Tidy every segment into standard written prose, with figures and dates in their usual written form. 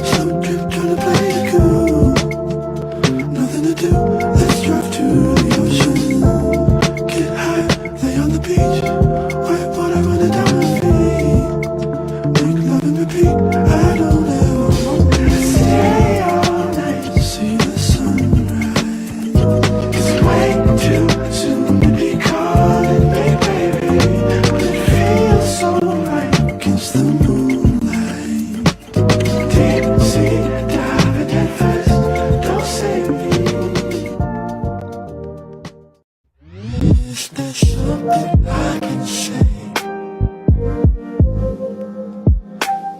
Slow trip trying to play it cool. Nothing to do, let's drive to the ocean. Get high, lay on the beach. White water running down my feet. Make love and repeat, I don't ever want to stay all night to see the sunrise. It's way too soon to be calling me baby, but it feels so right against the moonlight. Deep sea diving at first, don't save me. Is there something I can say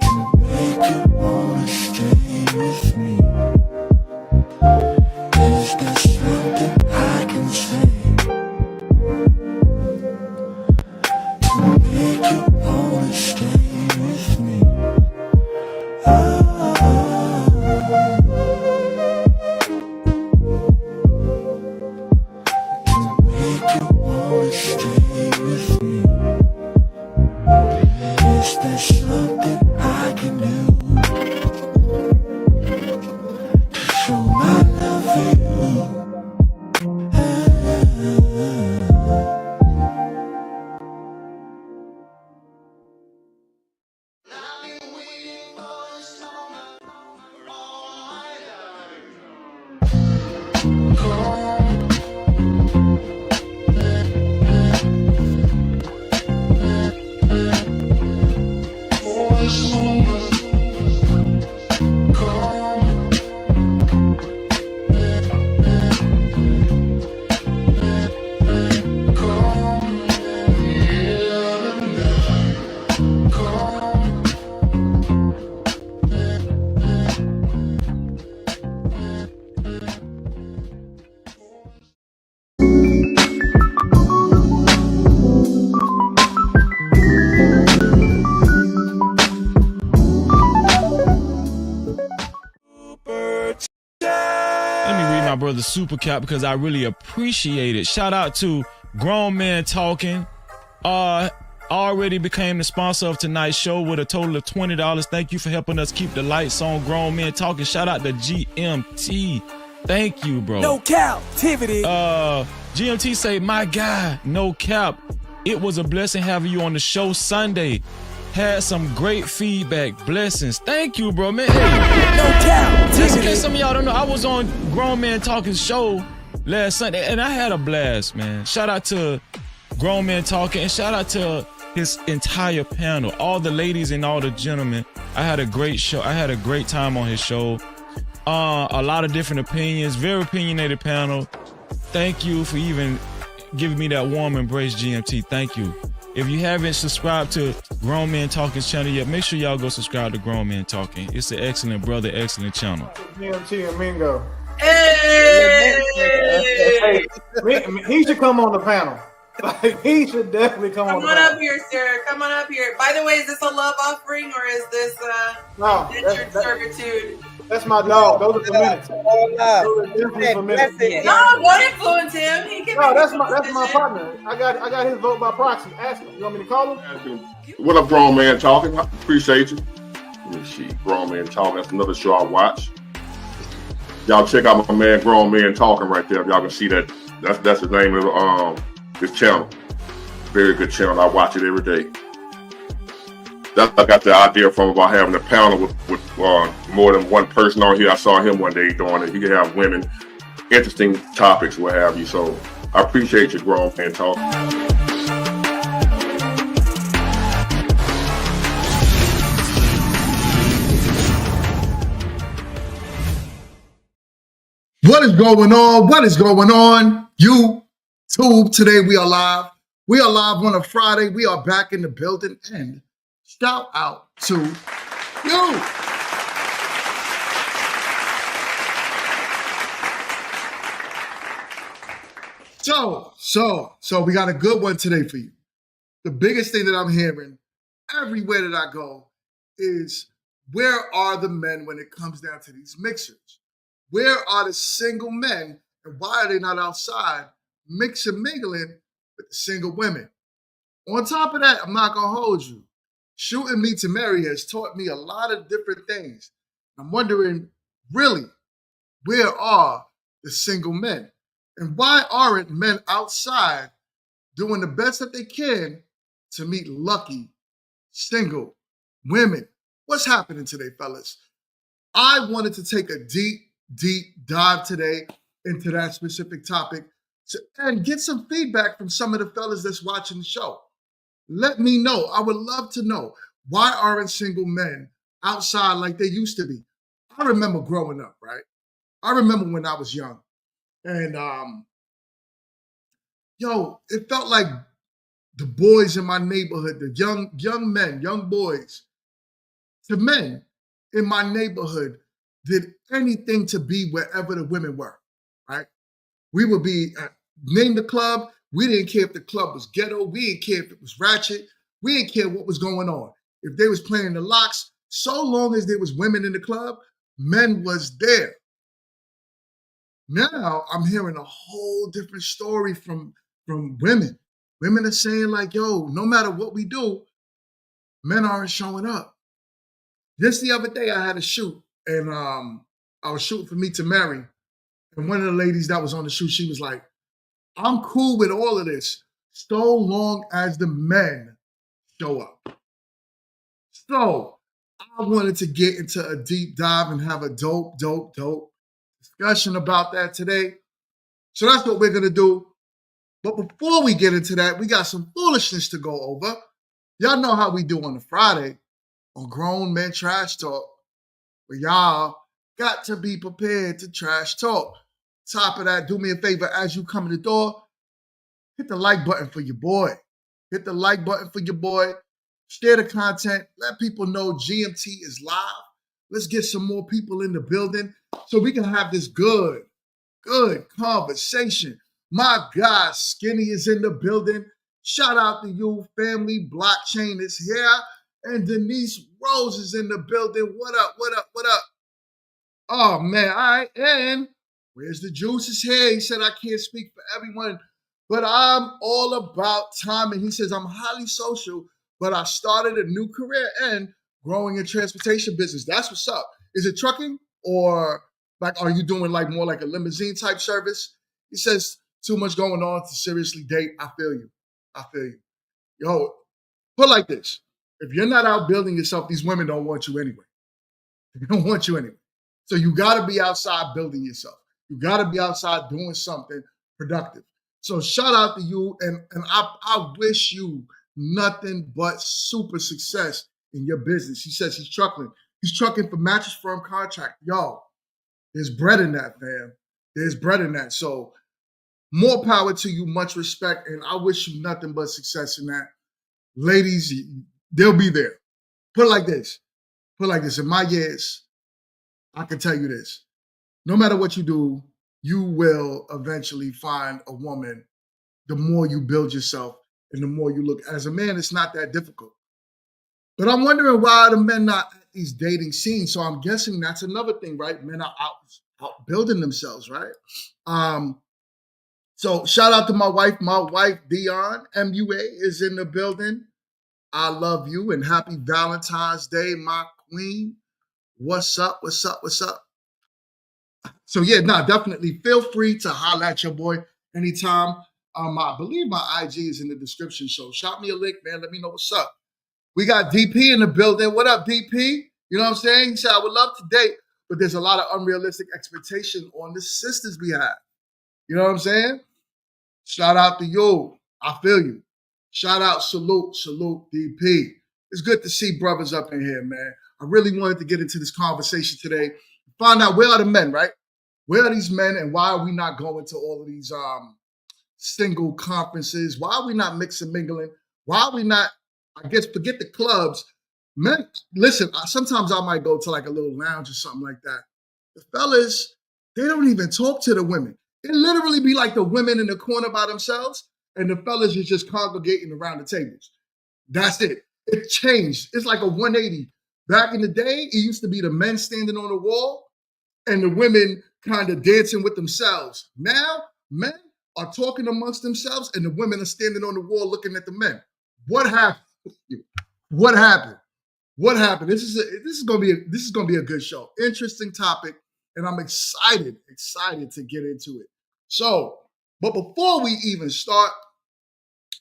to make you wanna stay with me? Is there something I can say to make you wanna stay with me? To make you wanna stay with me. Is there something I can do to show my love for you? Let me read my brother's super cap because I really appreciate it. Shout out to Grown Men Talking. Already became the sponsor of tonight's show with a total of $20. Thank you for helping us keep the lights on. Grown Men Talking. Shout out to GMT. Thank you, bro. No captivity. GMT say, my guy, no cap. It was a blessing having you on the show Sunday. Had some great feedback. Blessings. Thank you, bro, man. Hey, No cap. just in case some of y'all don't know, I was on Grown Man Talking show last Sunday, and I had a blast, man. Shout out to Grown Man Talking, and shout out to his entire panel, all the ladies and all the gentlemen. I had a great show. I had a great time on his show. A lot of different opinions, very opinionated panel. Thank you for even giving me that warm embrace, GMT. Thank you. If you haven't subscribed to Grown Men Talking's channel yet, make sure y'all go subscribe to Grown Men Talking. It's an excellent brother, excellent channel. GMT and Mingo. Hey! Hey, he should come on the panel. Like, he should definitely come on Come the on panel. up here, sir. Come on up here. By the way, is this a love offering or is this No, indentured servitude? that's my dog. Those are for minutes. Those are definitely for minutes. No, don't influence him. He can No, make that's his my decision. partner. I got his vote by proxy. Ask him. You want me to call him? What up, Grown Man Talking? I appreciate you. Let me see. Grown Man Talking. That's another show I watch. Y'all check out my man Grown Man Talking right there. Y'all can see that. That's the name of his channel. Very good channel. I watch it every day. That's I got the idea from about having a panel with more than one person on here. I saw him one day doing it. He could have women, interesting topics, what have you. So I appreciate you, Grown Man Talking. What is going on? What is going on? YouTube, today we are live. We are live on a Friday. We are back in the building, and shout out to you. So we got a good one today for you. The biggest thing that I'm hearing everywhere that I go is, where are the men when it comes down to these mixers? Where are the single men, and why are they not outside mingling with the single women? On top of that, I'm not gonna hold you. shooting me to marry has taught me a lot of different things. I'm wondering, really, where are the single men? And why aren't men outside doing the best that they can to meet lucky, single women? What's happening today, fellas? I wanted to take a deep dive today into that specific topic and get some feedback from some of the fellas that's watching the show. Let me know. I would love to know, why aren't single men outside like they used to be? I remember growing up, right? I remember when I was young, and it felt like the boys in my neighborhood, the young men, young boys, the men in my neighborhood did anything to be wherever the women were, right? We would be name the club. We didn't care if the club was ghetto. We didn't care if it was ratchet. We didn't care what was going on. If they was playing the locks, so long as there was women in the club, men was there. Now I'm hearing a whole different story from women. Women are saying like, yo, no matter what we do, men aren't showing up. Just the other day I had a shoot, and I was shooting for Me to Marry. And one of the ladies that was on the shoot, she was like, I'm cool with all of this, so long as the men show up. So I wanted to get into a deep dive and have a dope discussion about that today. So that's what we're going to do. But before we get into that, we got some foolishness to go over. Y'all know how we do on a Friday on Grown Men Trash Talk. But y'all got to be prepared to trash talk. Top of that, do me a favor as you come in the door, hit the like button for your boy. Hit the like button for your boy. Share the content. Let people know GMT is live. Let's get some more people in the building so we can have this good conversation. My guy, Skinny, is in the building. Shout out to you, family. Blockchain is here. And Denise Rose is in the building. What up? Oh, man. All right. And where's the juice is here? He said, I can't speak for everyone, but I'm all about timing. He says, I'm highly social, but I started a new career and growing a transportation business. That's what's up. Is it trucking, or like, are you doing like more like a limousine type service? He says, too much going on to seriously date. I feel you. Yo, put like this. If you're not out building yourself, these women don't want you anyway. They don't want you anyway. So you got to be outside building yourself. You got to be outside doing something productive. So shout out to you, and I wish you nothing but super success in your business. He says he's trucking. He's trucking for Mattress Firm contract. Yo, there's bread in that, fam. There's bread in that. So more power to you, much respect, and I wish you nothing but success in that. Ladies, they'll be there. Put it like this. In my years, I can tell you this. No matter what you do, you will eventually find a woman. The more you build yourself and the more you look. As a man, it's not that difficult. But I'm wondering why the men not at these dating scenes. So I'm guessing that's another thing, right? Men are out building themselves, right? So shout out to my wife, Dion, MUA is in the building. I love you and happy Valentine's Day, my queen. What's up? So yeah, definitely feel free to holler at your boy anytime. I believe my IG is in the description, so shout me a link, man. Let me know what's up. We got DP in the building. What up, DP? You know what I'm saying? He said, I would love to date, but there's a lot of unrealistic expectation on the sisters we have. You know what I'm saying? Shout out to you. I feel you. Shout out, salute, DP. It's good to see brothers up in here, man. I really wanted to get into this conversation today. Find out, where are the men, right? Where are these men, and why are we not going to all of these single conferences? Why are we not mixing, mingling? Why are we not, I guess, forget the clubs. Men, listen, sometimes I might go to like a little lounge or something like that. The fellas, they don't even talk to the women. It literally be like the women in the corner by themselves, and the fellas is just congregating around the tables. That's it. It changed. It's like a 180. Back in the day, it used to be the men standing on the wall and the women kind of dancing with themselves. Now, men are talking amongst themselves and the women are standing on the wall looking at the men. What happened? What happened? What happened? This is gonna be a good show. Interesting topic, and I'm excited to get into it. So, but before we even start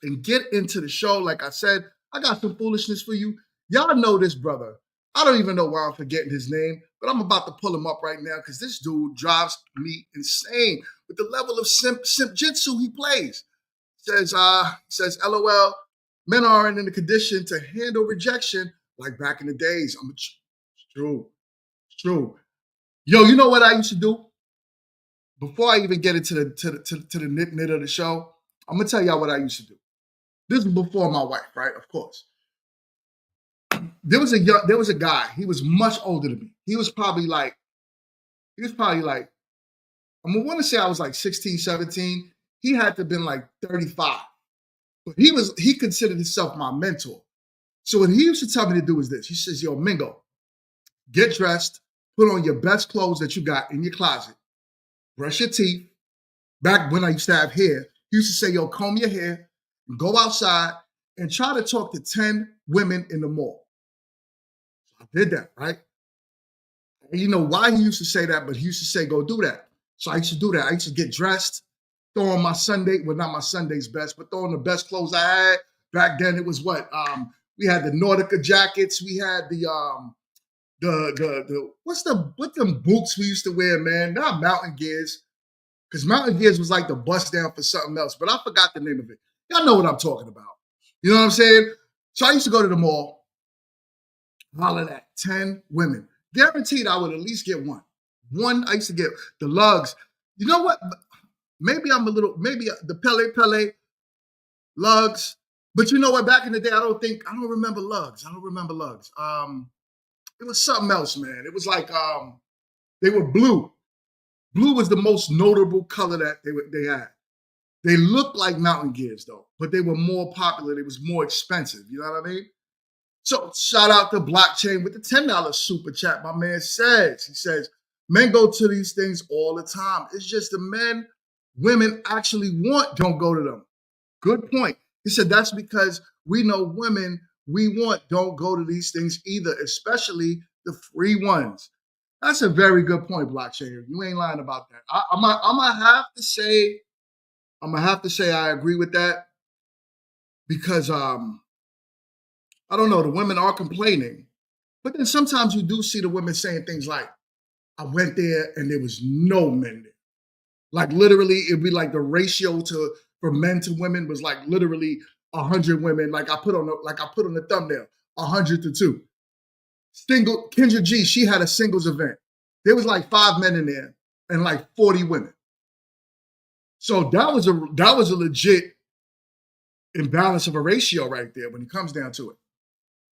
and get into the show, like I said, I got some foolishness for you. Y'all know this brother. I don't even know why I'm forgetting his name, but I'm about to pull him up right now because this dude drives me insane with the level of simp jitsu he plays. Says LOL, men aren't in the condition to handle rejection like back in the days. It's true. It's true. Yo, you know what I used to do? Before I even get into the nit of the show, I'm gonna tell y'all what I used to do. This is before my wife, right? Of course. There was a guy. He was much older than me. He was probably like, I'm gonna want to say I was like 16, 17. He had to have been like 35. But he considered himself my mentor. So what he used to tell me to do is this. He says, yo, Mingo, get dressed, put on your best clothes that you got in your closet, brush your teeth. Back when I used to have hair, he used to say, yo, comb your hair, go outside, and try to talk to 10 women in the mall. I did that, right? And you know why he used to say that, but he used to say, go do that. So I used to do that. I used to get dressed, throw on my Sunday, well, not my Sunday's best, but throw on the best clothes I had. Back then it was what? We had the Nautica jackets. We had what them boots we used to wear, man? Not Mountain Gears. Because Mountain Gears was like the bust down for something else, but I forgot the name of it. Y'all know what I'm talking about. You know what I'm saying? So I used to go to the mall, holler at 10 women. Guaranteed I would at least get one. I used to get the lugs. You know what? Maybe the Pele lugs. But you know what? Back in the day, I don't remember lugs. It was something else, man. It was like they were blue. Blue was the most notable color that they had. They looked like Mountain Gears though, but they were more popular. They was more expensive. You know what I mean? So shout out to Blockchain with the $10 super chat. My man he says, men go to these things all the time. It's just the men women actually don't go to them. Good point. He said that's because we know women we want don't go to these things either, especially the free ones. That's a very good point, Blockchain. You ain't lying about that. I'm gonna have to say I agree with that because I don't know, the women are complaining, but then sometimes you do see the women saying things like, "I went there and there was no men there." Like literally, it'd be like the ratio for men to women was like literally 100 women. Like I put on the thumbnail, 100 to 2. Kendra G, she had a singles event. There was like 5 men in there and like 40 women. So that was a legit imbalance of a ratio right there when it comes down to it.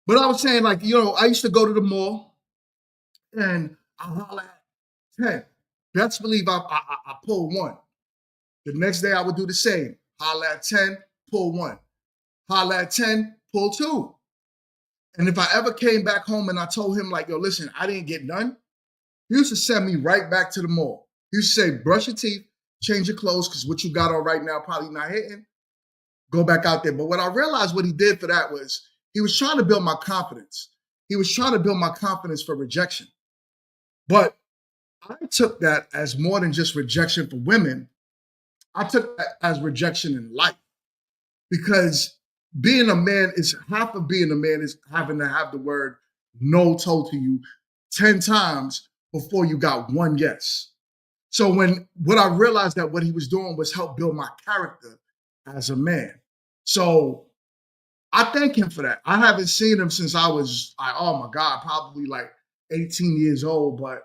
But I was saying, like, you know, I used to go to the mall and I holler at 10. Best believe I pull one. The next day I would do the same. Holler at 10, pull one. Holler at 10, pull 2. And if I ever came back home and I told him, like, yo, listen, I didn't get none, he used to send me right back to the mall. He used to say, brush your teeth, change your clothes, because what you got on right now probably not hitting. Go back out there. But what I realized what he did for that was he was trying to build my confidence. He was trying to build my confidence for rejection. But I took that as more than just rejection for women. I took that as rejection in life. Because being a man is half of being a man is having to have the word no told to you 10 times before you got one yes. So what I realized that what he was doing was help build my character as a man. So I thank him for that. I haven't seen him since I was, oh my God, probably like 18 years old. But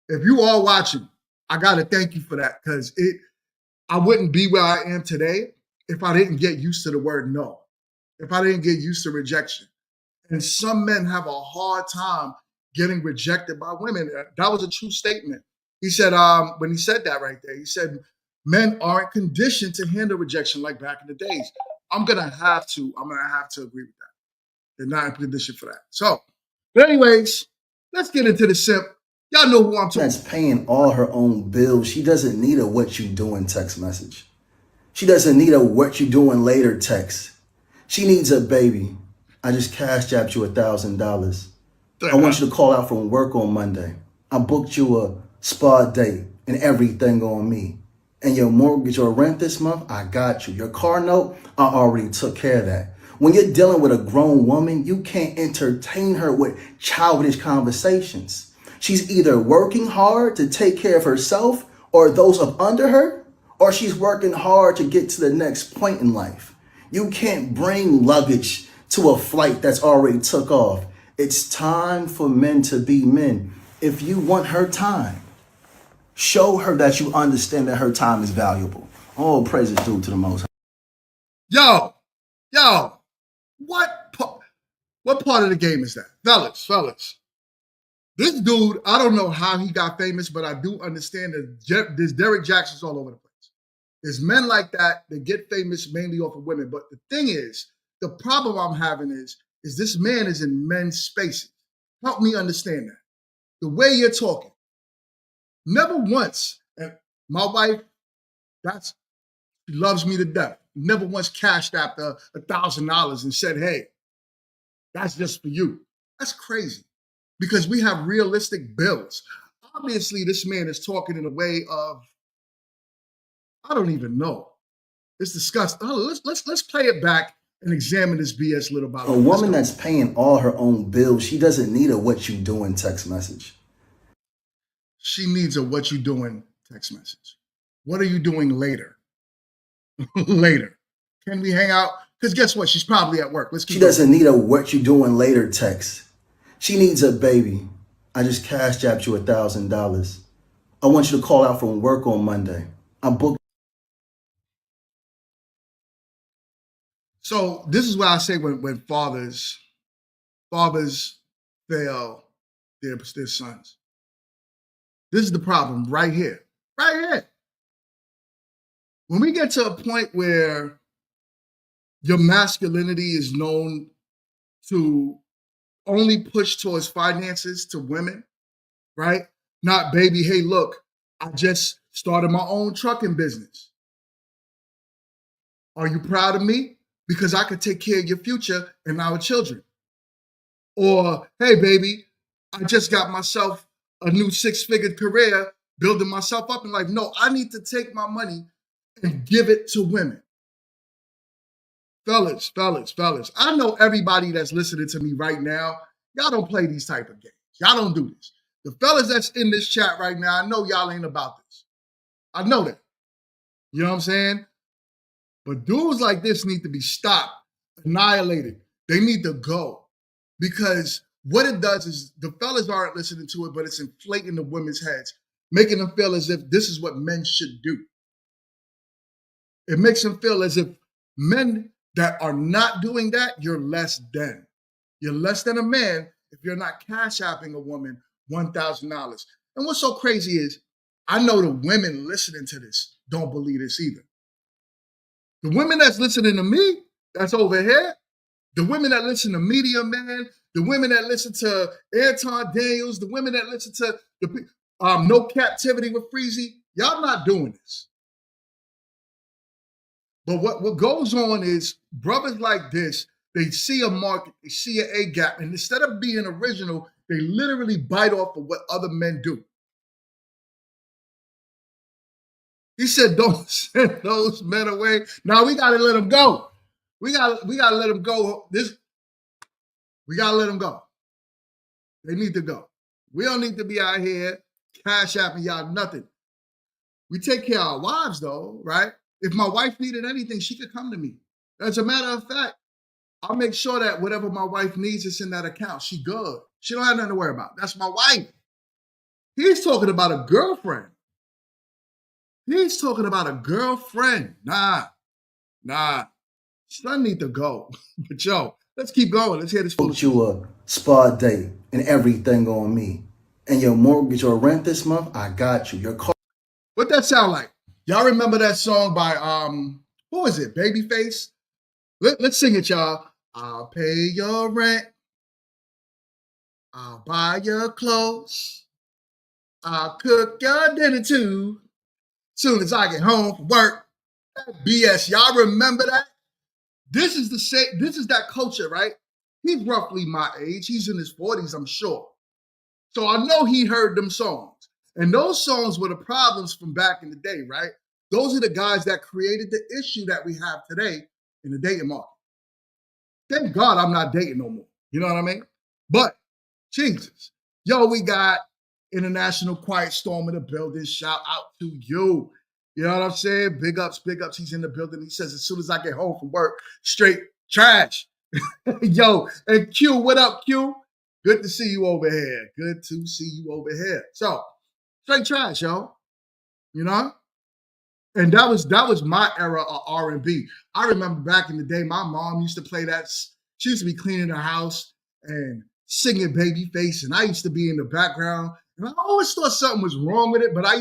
if you are watching, I got to thank you for that because I wouldn't be where I am today if I didn't get used to the word no, if I didn't get used to rejection. And some men have a hard time getting rejected by women. That was a true statement. He said, when he said that right there, he said, men aren't conditioned to handle rejection like back in the days. I'm gonna have to agree with that. They're not in condition for that. So, but anyways, let's get into the simp. Y'all know who I'm talking about. That's paying all her own bills. She doesn't need a what you doing text message. She doesn't need a what you doing later text. She needs a baby. I just cashed out you $1,000. I want you to call out from work on Monday. I booked you a spa date and everything on me. And your mortgage or rent this month, I got you. Your car note, I already took care of that. When you're dealing with a grown woman, you can't entertain her with childish conversations. She's either working hard to take care of herself or those up under her, or she's working hard to get to the next point in life. You can't bring luggage to a flight that's already took off. It's time for men to be men. If you want her time, show her that you understand that her time is valuable. All praise is due to the Most High. Yo, what part of the game is that? Fellas. This dude, I don't know how he got famous, but I do understand that there's Derek Jacksons all over the place. There's men like that get famous mainly off of women. But the thing is, the problem I'm having is this man is in men's spaces. Help me understand that. The way you're talking. Never once, and my wife, she loves me to death. Never once cashed after $1,000 and said, hey, that's just for you. That's crazy because we have realistic bills. Obviously, this man is talking in a way of, I don't even know. It's disgusting. Let's play it back and examine this BS little by A little. woman that's paying all her own bills, she doesn't need a what you doing text message. She needs a what you doing text message. What are you doing later? Later. Can we hang out? Because guess what? She's probably at work. She doesn't need a what you doing later text. She needs a baby. I just cashed out you $1,000. I want you to call out from work on Monday. I booked. So this is what I say when fathers fail their sons. This is the problem right here. Right here. When we get to a point where your masculinity is known to only push towards finances to women, right? Not, baby, hey, look, I just started my own trucking business. Are you proud of me? Because I could take care of your future and our children. Or, hey, baby, I just got myself a new 6-figure career, building myself up in life. No, I need to take my money and give it to women. Fellas, I know everybody that's listening to me right now, y'all don't play these type of games. Y'all don't do this. The fellas that's in this chat right now, I know y'all ain't about this. I know that. You know what I'm saying? But dudes like this need to be stopped, annihilated. They need to go. Because what it does is the fellas aren't listening to it, but it's inflating the women's heads, making them feel as if this is what men should do. It makes them feel as if men that are not doing that, you're less than. You're less than a man if you're not cash apping a woman $1,000. And what's so crazy is, I know the women listening to this don't believe this either. The women that's listening to me, that's over here, the women that listen to Media Man, the women that listen to Anton Daniels, the women that listen to the No Captivity with Freezy, y'all not doing this. But what goes on is brothers like this, they see a market, they see an A gap, and instead of being original, they literally bite off of what other men do. He said, don't send those men away. Now we gotta let them go. We gotta let them go. We gotta let them go. They need to go. We don't need to be out here cash apping y'all nothing. We take care of our wives though, right? If my wife needed anything, she could come to me. As a matter of fact, I'll make sure that whatever my wife needs is in that account. She good. She don't have nothing to worry about. That's my wife. He's talking about a girlfriend. He's talking about a girlfriend. Nah. Son need to go. But yo, let's keep going. Let's hear this. Booked you a spa date and everything on me. And your mortgage or rent this month, I got you. Your car. What that sound like? Y'all remember that song by who is it? Babyface? Let's sing it, y'all. I'll pay your rent. I'll buy your clothes. I'll cook your dinner too. Soon as I get home from work. BS. Y'all remember that? This is that culture, right? He's roughly my age. He's in his 40s, I'm sure. So I know he heard them songs. And those songs were the problems from back in the day, right? Those are the guys that created the issue that we have today in the dating market. Thank God I'm not dating no more. You know what I mean? But Jesus. Yo, we got International Quiet Storm in the building. Shout out to you. You know what I'm saying? Big ups, big ups. He's in the building. He says, as soon as I get home from work, straight trash. Yo, and Q, what up, Q? Good to see you over here. Good to see you over here. So, straight trash, yo. You know? And that was my era of R&B. I remember back in the day, my mom used to play that. She used to be cleaning the house and singing Babyface, and I used to be in the background. And I always thought something was wrong with it, but I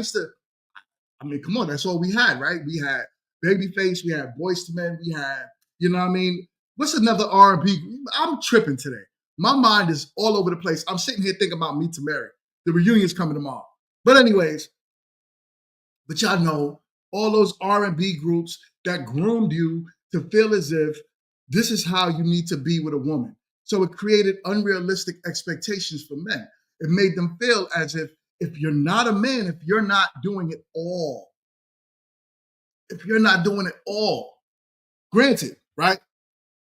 mean, come on, that's all we had, right? We had Babyface, we had Boyz II Men, we had, you know what I mean? What's another R&B? I'm tripping today. My mind is all over the place. I'm sitting here thinking about Meet to Marry. The reunion's coming tomorrow. But anyways, but y'all know all those R&B groups that groomed you to feel as if this is how you need to be with a woman. So it created unrealistic expectations for men. It made them feel as if you're not a man, if you're not doing it all, granted, right?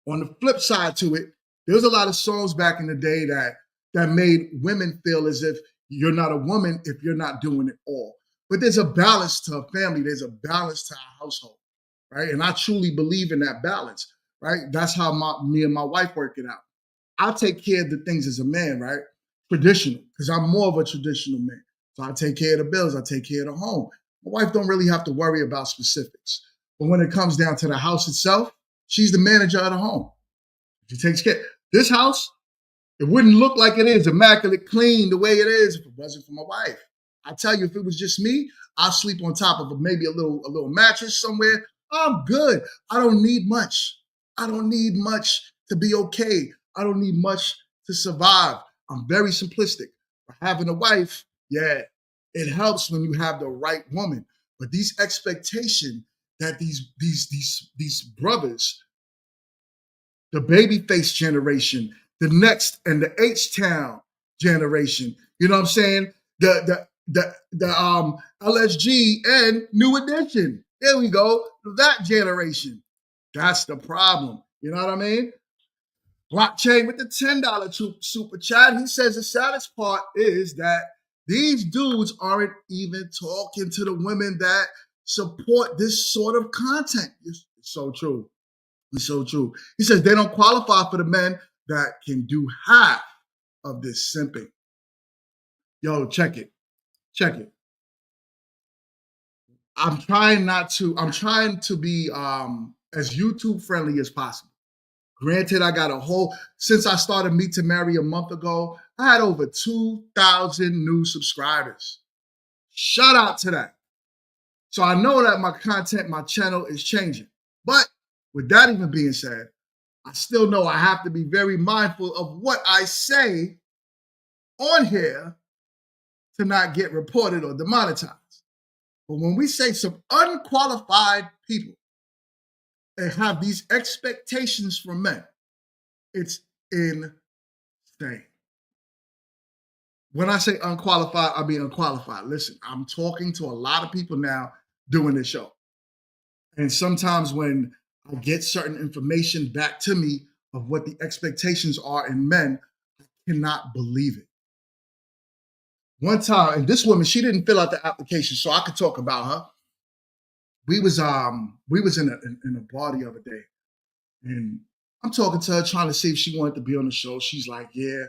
On the flip side to it, there was a lot of songs back in the day that made women feel as if you're not a woman if you're not doing it all. But there's a balance to a family. There's a balance to a household, right? And I truly believe in that balance, right? That's how me and my wife work it out. I take care of the things as a man, right? Traditional, because I'm more of a traditional man. So I take care of the bills. I take care of the home. My wife don't really have to worry about specifics. But when it comes down to the house itself, she's the manager of the home. She takes care. This house, it wouldn't look like it is, immaculate, clean, the way it is if it wasn't for my wife. I tell you, if it was just me, I'll sleep on top of maybe a little mattress somewhere. I'm good. I don't need much. I don't need much to be okay. I don't need much to survive. I'm very simplistic. But having a wife, yeah, it helps when you have the right woman. But these expectations that these brothers, the Babyface generation, the next and the H-Town generation, you know what I'm saying? The LSG and New Edition. There we go. That generation. That's the problem. You know what I mean? Blockchain with the $10 super chat. He says the saddest part is that these dudes aren't even talking to the women that support this sort of content. It's so true. It's so true. He says they don't qualify for the men that can do half of this simping. Yo, check it. Check it. I'm trying to be as YouTube friendly as possible. Granted, I got since I started Meet to Marry a month ago, I had over 2,000 new subscribers. Shout out to that. So I know that my content, my channel is changing. But with that even being said, I still know I have to be very mindful of what I say on here to not get reported or demonetized. But when we say some unqualified people and have these expectations from men, it's insane. When I say unqualified, I mean unqualified. Listen, I'm talking to a lot of people now doing this show. And sometimes when I get certain information back to me of what the expectations are in men, I cannot believe it. One time, and this woman, she didn't fill out the application, so I could talk about her. We was in a bar the other day, and I'm talking to her, trying to see if she wanted to be on the show. She's like, yeah.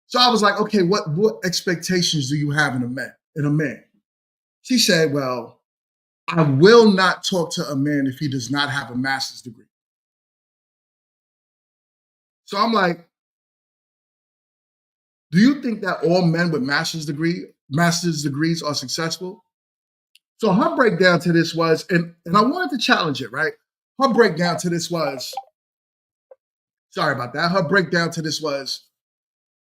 So I was like, okay, what expectations do you have in a man? She said, well, I will not talk to a man if he does not have a master's degree. So I'm like, do you think that all men with master's degrees are successful? So her breakdown to this was, and I wanted to challenge it, right? Her breakdown to this was, sorry about that. Her breakdown to this was,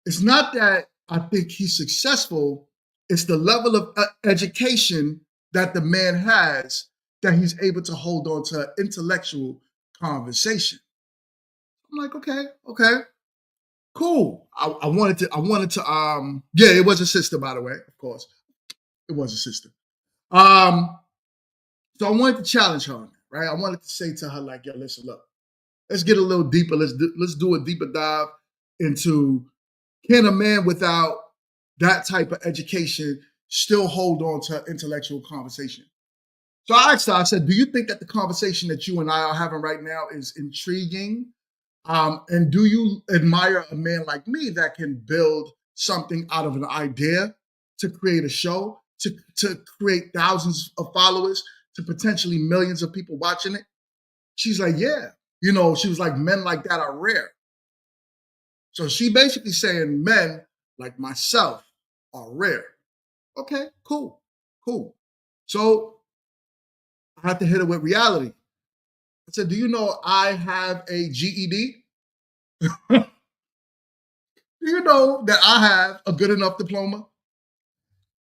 it's not that I think he's successful, it's the level of education that the man has that he's able to hold on to an intellectual conversation. I'm like, okay. Cool. I wanted to yeah, it was a sister, by the way, of course. It was a sister. So I wanted to challenge her on that, right? I wanted to say to her, like, yo, listen, look, let's get a little deeper. Let's do a deeper dive into, can a man without that type of education still hold on to intellectual conversation? So I asked her, I said, do you think that the conversation that you and I are having right now is intriguing? And do you admire a man like me that can build something out of an idea to create a show, to create thousands of followers, to potentially millions of people watching it? She's like, yeah. You know, she was like, men like that are rare. So she basically saying men like myself are rare. Okay, cool. So I had to hit her with reality. I said, do you know I have a GED? Do you know that I have a good enough diploma?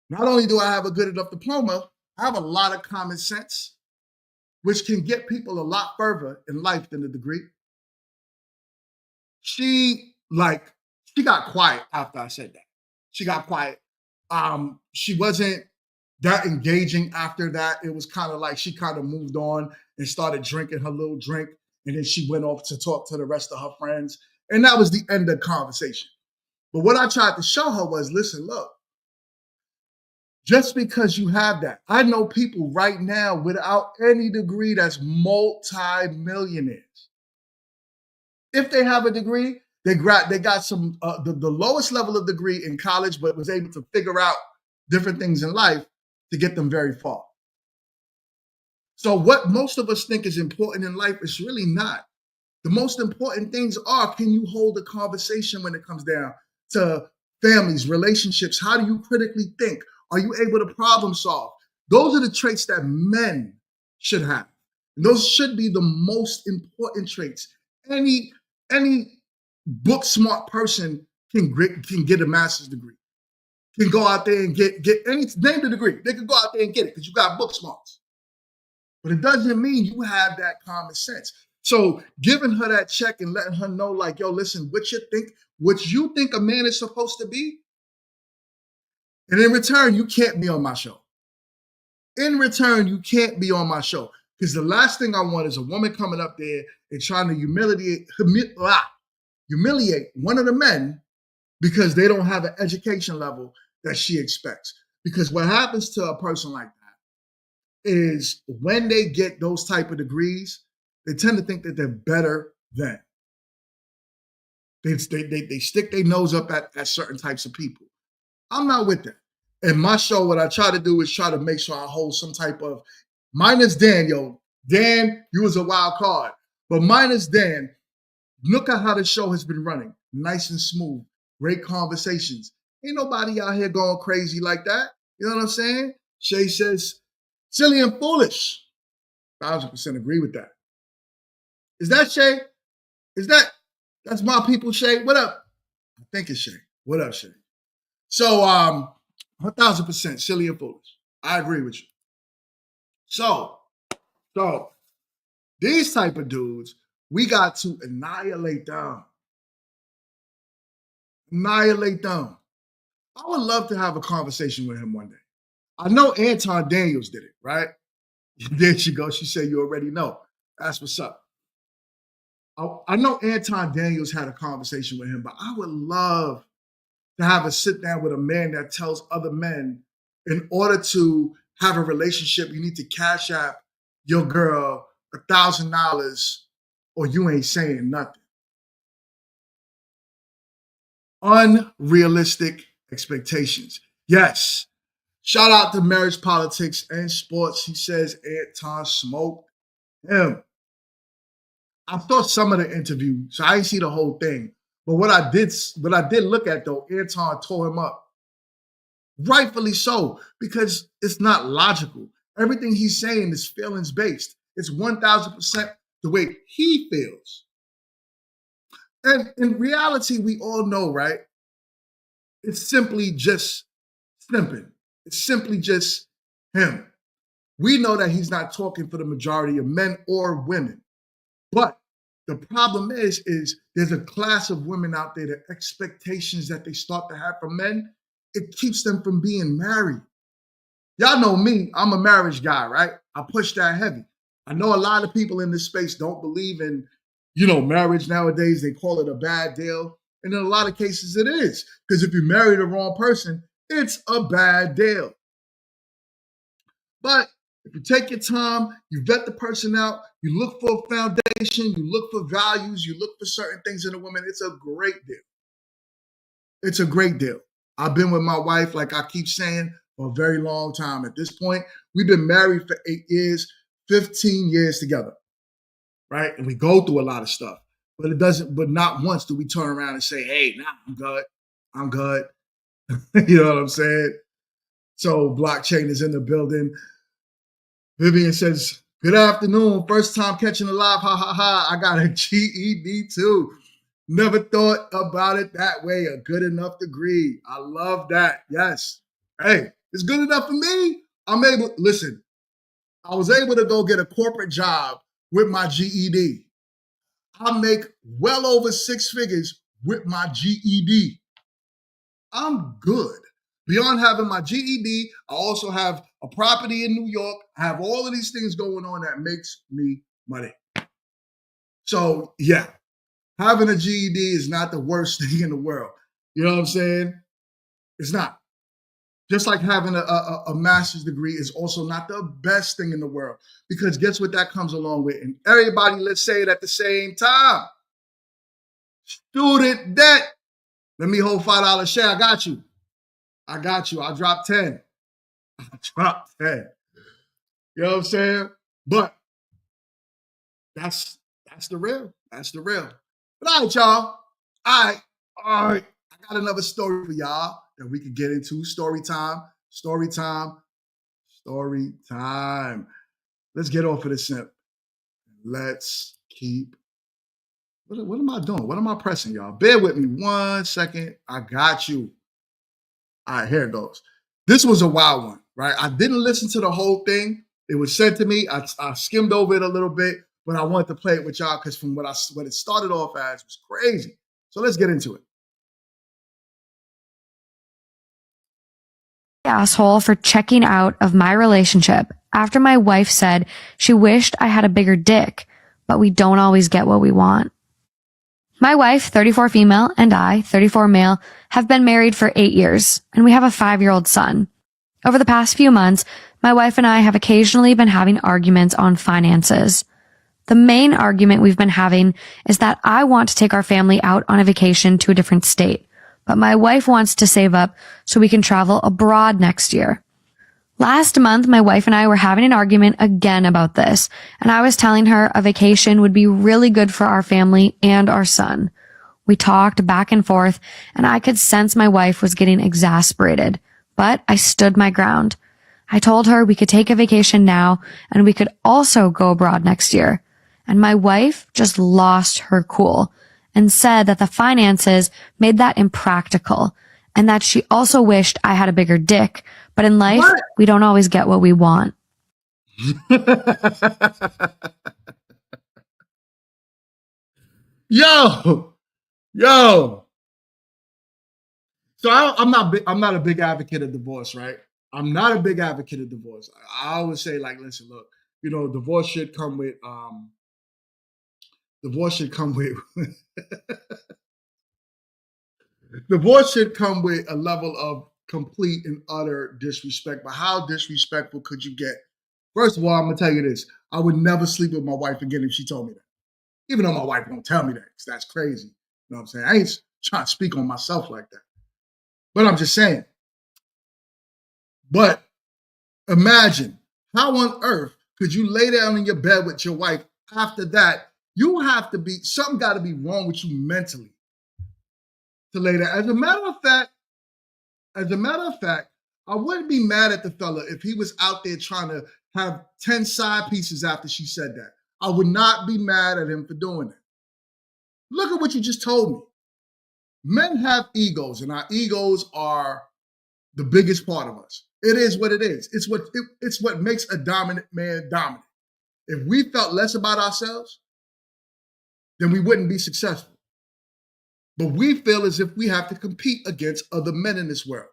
Not only do I have a good enough diploma, I have a lot of common sense, which can get people a lot further in life than a degree. She got quiet after I said that. She got quiet. She wasn't that engaging after that. It was kind of like she kind of moved on and started drinking her little drink, and then she went off to talk to the rest of her friends. And that was the end of the conversation. But what I tried to show her was, listen, look, just because you have that, I know people right now without any degree that's multi-millionaires. If they have a degree, they got some the lowest level of degree in college, but was able to figure out different things in life to get them very far. So what most of us think is important in life is really not. The most important things are, can you hold a conversation when it comes down to families, relationships? How do you critically think? Are you able to problem solve? Those are the traits that men should have. And those should be the most important traits. Any book smart person can get a master's degree, can go out there and get any, name the degree. They can go out there and get it because you got book smarts. But it doesn't mean you have that common sense. So giving her that check and letting her know, like, yo, listen, what you think a man is supposed to be, and in return, you can't be on my show. In return, you can't be on my show. Because the last thing I want is a woman coming up there and trying to humiliate one of the men because they don't have an education level that she expects. Because what happens to a person like that is when they get those type of degrees, they tend to think that they're better than. They stick their nose up at certain types of people. I'm not with that. In my show, what I try to do is try to make sure I hold some type of, minus Dan, yo. Dan, you was a wild card. But minus Dan, look at how the show has been running. Nice and smooth. Great conversations. Ain't nobody out here going crazy like that. You know what I'm saying? Shay says, silly and foolish. 1,000% agree with that. Is that Shay? That's my people, Shay? What up? I think it's Shay. What up, Shay? So, 1,000% silly and foolish. I agree with you. So these type of dudes, we got to annihilate them. Annihilate them. I would love to have a conversation with him one day. I know Anton Daniels did it, right? There she goes. She said, you already know. That's what's up. I know Anton Daniels had a conversation with him, but I would love to have a sit down with a man that tells other men, in order to have a relationship, you need to cash app your girl $1,000 or you ain't saying nothing. Unrealistic expectations. Yes. Shout out to Marriage, Politics, and Sports. He says Anton smoked him. I saw some of the interview, so I didn't see the whole thing. But what I did look at, though, Anton tore him up. Rightfully so, because it's not logical. Everything he's saying is feelings-based. It's 1,000% the way he feels. And in reality, we all know, right? It's simply just simping. It's simply just him. We know that he's not talking for the majority of men or women. But the problem is there's a class of women out there, the expectations that they start to have from men, it keeps them from being married. Y'all know me, I'm a marriage guy, right? I push that heavy. I know a lot of people in this space don't believe in, marriage nowadays. They call it a bad deal. And in a lot of cases it is. Because if you marry the wrong person, it's a bad deal. But if you take your time, you vet the person out, you look for a foundation, you look for values, you look for certain things in a woman, it's a great deal. It's a great deal. I've been with my wife, like I keep saying, for a very long time. At this point, we've been married for 8 years, 15 years together, right? And we go through a lot of stuff, but not once do we turn around and say, hey, nah, I'm good. You know what I'm saying? So blockchain is in the building. Vivian says, good afternoon. First time catching a live. Ha, ha, ha. I got a GED too. Never thought about it that way. A good enough degree. I love that. Yes. Hey, it's good enough for me. Listen, I was able to go get a corporate job with my GED. I make well over 6 figures with my GED. I'm good. Beyond having my GED, I also have a property in New York. I have all of these things going on that makes me money. So yeah, having a GED is not the worst thing in the world. You know what I'm saying? It's not. Just like having a master's degree is also not the best thing in the world, because guess what that comes along with? And everybody, let's say it at the same time. Student debt. Let me hold $5 share. I got you. I'll drop 10. You know what I'm saying? But that's the real. That's the real. But all right, y'all. All right. I got another story for y'all that we could get into. Story time. Let's get off of this simp. Let's keep. What am I doing? What am I pressing, y'all? Bear with me 1 second. I got you. All right, here it goes. This was a wild one, right? I didn't listen to the whole thing. It was sent to me. I skimmed over it a little bit, but I wanted to play it with y'all because from what it started off as was crazy. So let's get into it. Asshole for checking out of my relationship after my wife said she wished I had a bigger dick, but we don't always get what we want. My wife, 34 female, and I, 34 male, have been married for 8 years, and we have a 5-year-old son. Over the past few months, my wife and I have occasionally been having arguments on finances. The main argument we've been having is that I want to take our family out on a vacation to a different state, but my wife wants to save up so we can travel abroad next year. Last month, my wife and I were having an argument again about this, and I was telling her a vacation would be really good for our family and our son. We talked back and forth, and I could sense my wife was getting exasperated, but I stood my ground. I told her we could take a vacation now, and we could also go abroad next year. And my wife just lost her cool and said that the finances made that impractical, and that she also wished I had a bigger dick, but in life, we don't always get what we want. Yo. So I'm not a big advocate of divorce, right? I'm not a big advocate of divorce. I always say, like, listen, look, divorce should come with divorce should come with a level of complete and utter disrespect. But how disrespectful could you get? First of all, I'm gonna tell you this: I would never sleep with my wife again if she told me that. Even though my wife won't tell me that, because that's crazy. You know what I'm saying? I ain't trying to speak on myself like that. But I'm just saying. But imagine, how on earth could you lay down in your bed with your wife after that? Something got to be wrong with you mentally to lay down. As a matter of fact, I wouldn't be mad at the fella if he was out there trying to have 10 side pieces after she said that. I would not be mad at him for doing that. Look at what you just told me. Men have egos, and our egos are the biggest part of us. It is what it is. It's what makes a dominant man dominant. If we felt less about ourselves, then we wouldn't be successful. But we feel as if we have to compete against other men in this world.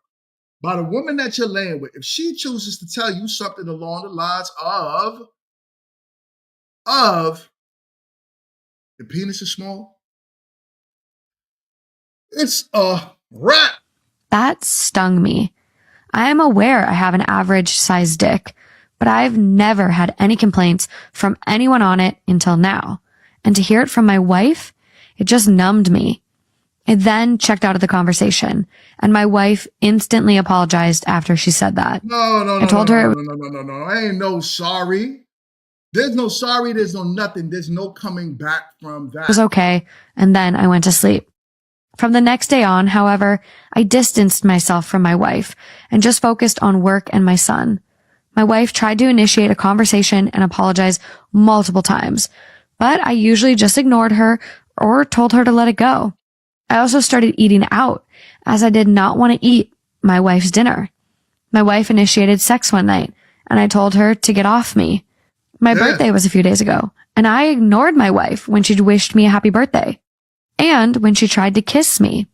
By the woman that you're laying with, if she chooses to tell you something along the lines of the penis is small, it's a wrap. That stung me. I am aware I have an average sized dick, but I've never had any complaints from anyone on it until now. And to hear it from my wife, it just numbed me. I then checked out of the conversation, and my wife instantly apologized after she said that. No. I told her No. Ain't no sorry. There's no sorry. There's no nothing. There's no coming back from that. it was okay, and then I went to sleep. From the next day on, however, I distanced myself from my wife and just focused on work and my son. My wife tried to initiate a conversation and apologize multiple times, but I usually just ignored her or told her to let it go. I also started eating out, as I did not want to eat my wife's dinner. My wife initiated sex one night, and I told her to get off me. My birthday was a few days ago, and I ignored my wife when she wished me a happy birthday. And when she tried to kiss me.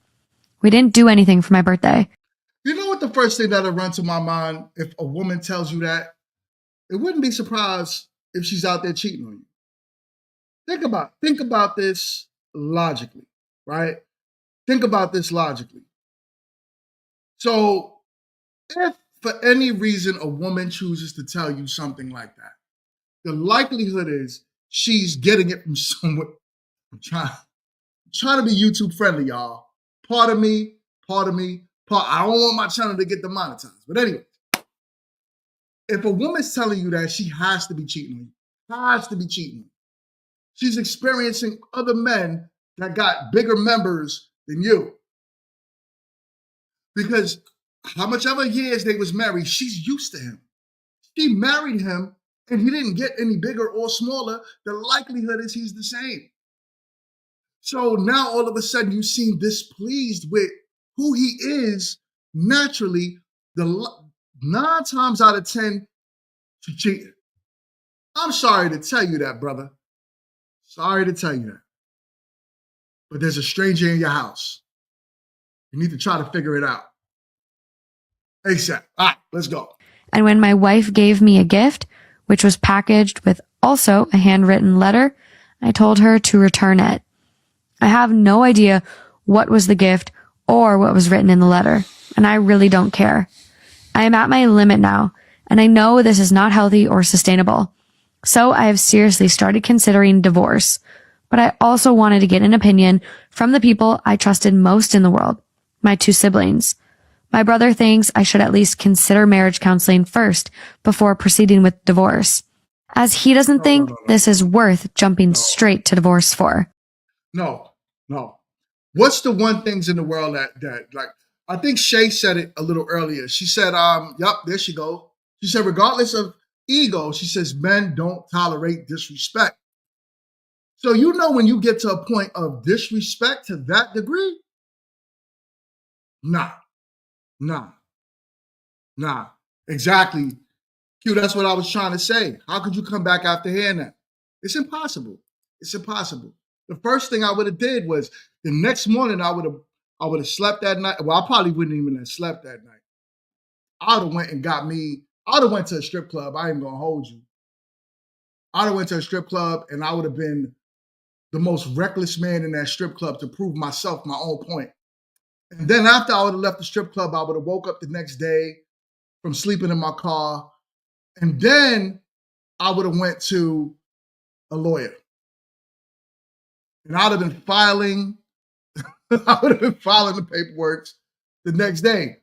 We didn't do anything for my birthday. You know what the first thing that'll run to my mind if a woman tells you that? It wouldn't be surprised if she's out there cheating on you. Think about this logically, right? Think about this logically. So if for any reason a woman chooses to tell you something like that, the likelihood is she's getting it from somewhere. I'm trying to be YouTube friendly, y'all. Pardon me. I don't want my channel to get demonetized. But anyway, if a woman's telling you that, she has to be cheating on you. She's experiencing other men that got bigger members than you. Because how much ever years they was married, she's used to him. She married him and he didn't get any bigger or smaller. The likelihood is he's the same. So now all of a sudden you seem displeased with who he is naturally. The 9 times out of 10, she cheated. I'm sorry to tell you that, brother. Sorry to tell you that. But there's a stranger in your house. You need to try to figure it out. ASAP. All right, let's go. And when my wife gave me a gift, which was packaged with also a handwritten letter, I told her to return it. I have no idea what was the gift or what was written in the letter, and I really don't care. I am at my limit now, and I know this is not healthy or sustainable. So I have seriously started considering divorce, but I also wanted to get an opinion from the people I trusted most in the world, my 2 siblings. My brother thinks I should at least consider marriage counseling first before proceeding with divorce, as he doesn't think this is worth jumping straight to divorce for. No. What's the one things in the world that like, I think Shay said it a little earlier. She said, there she goes. She said, regardless of ego, she says, men don't tolerate disrespect. So you know when you get to a point of disrespect to that degree? Nah. Exactly. Q, that's what I was trying to say. How could you come back after hearing that? It's impossible. The first thing I would have did was the next morning I would have slept that night. Well, I probably wouldn't even have slept that night. I would have went to a strip club. I ain't gonna hold you. I'd have went to a strip club and I would have been the most reckless man in that strip club to prove myself my own point. And then after I would have left the strip club, I would have woke up the next day from sleeping in my car. And then I would have went to a lawyer. And I'd have been filing the paperwork the next day.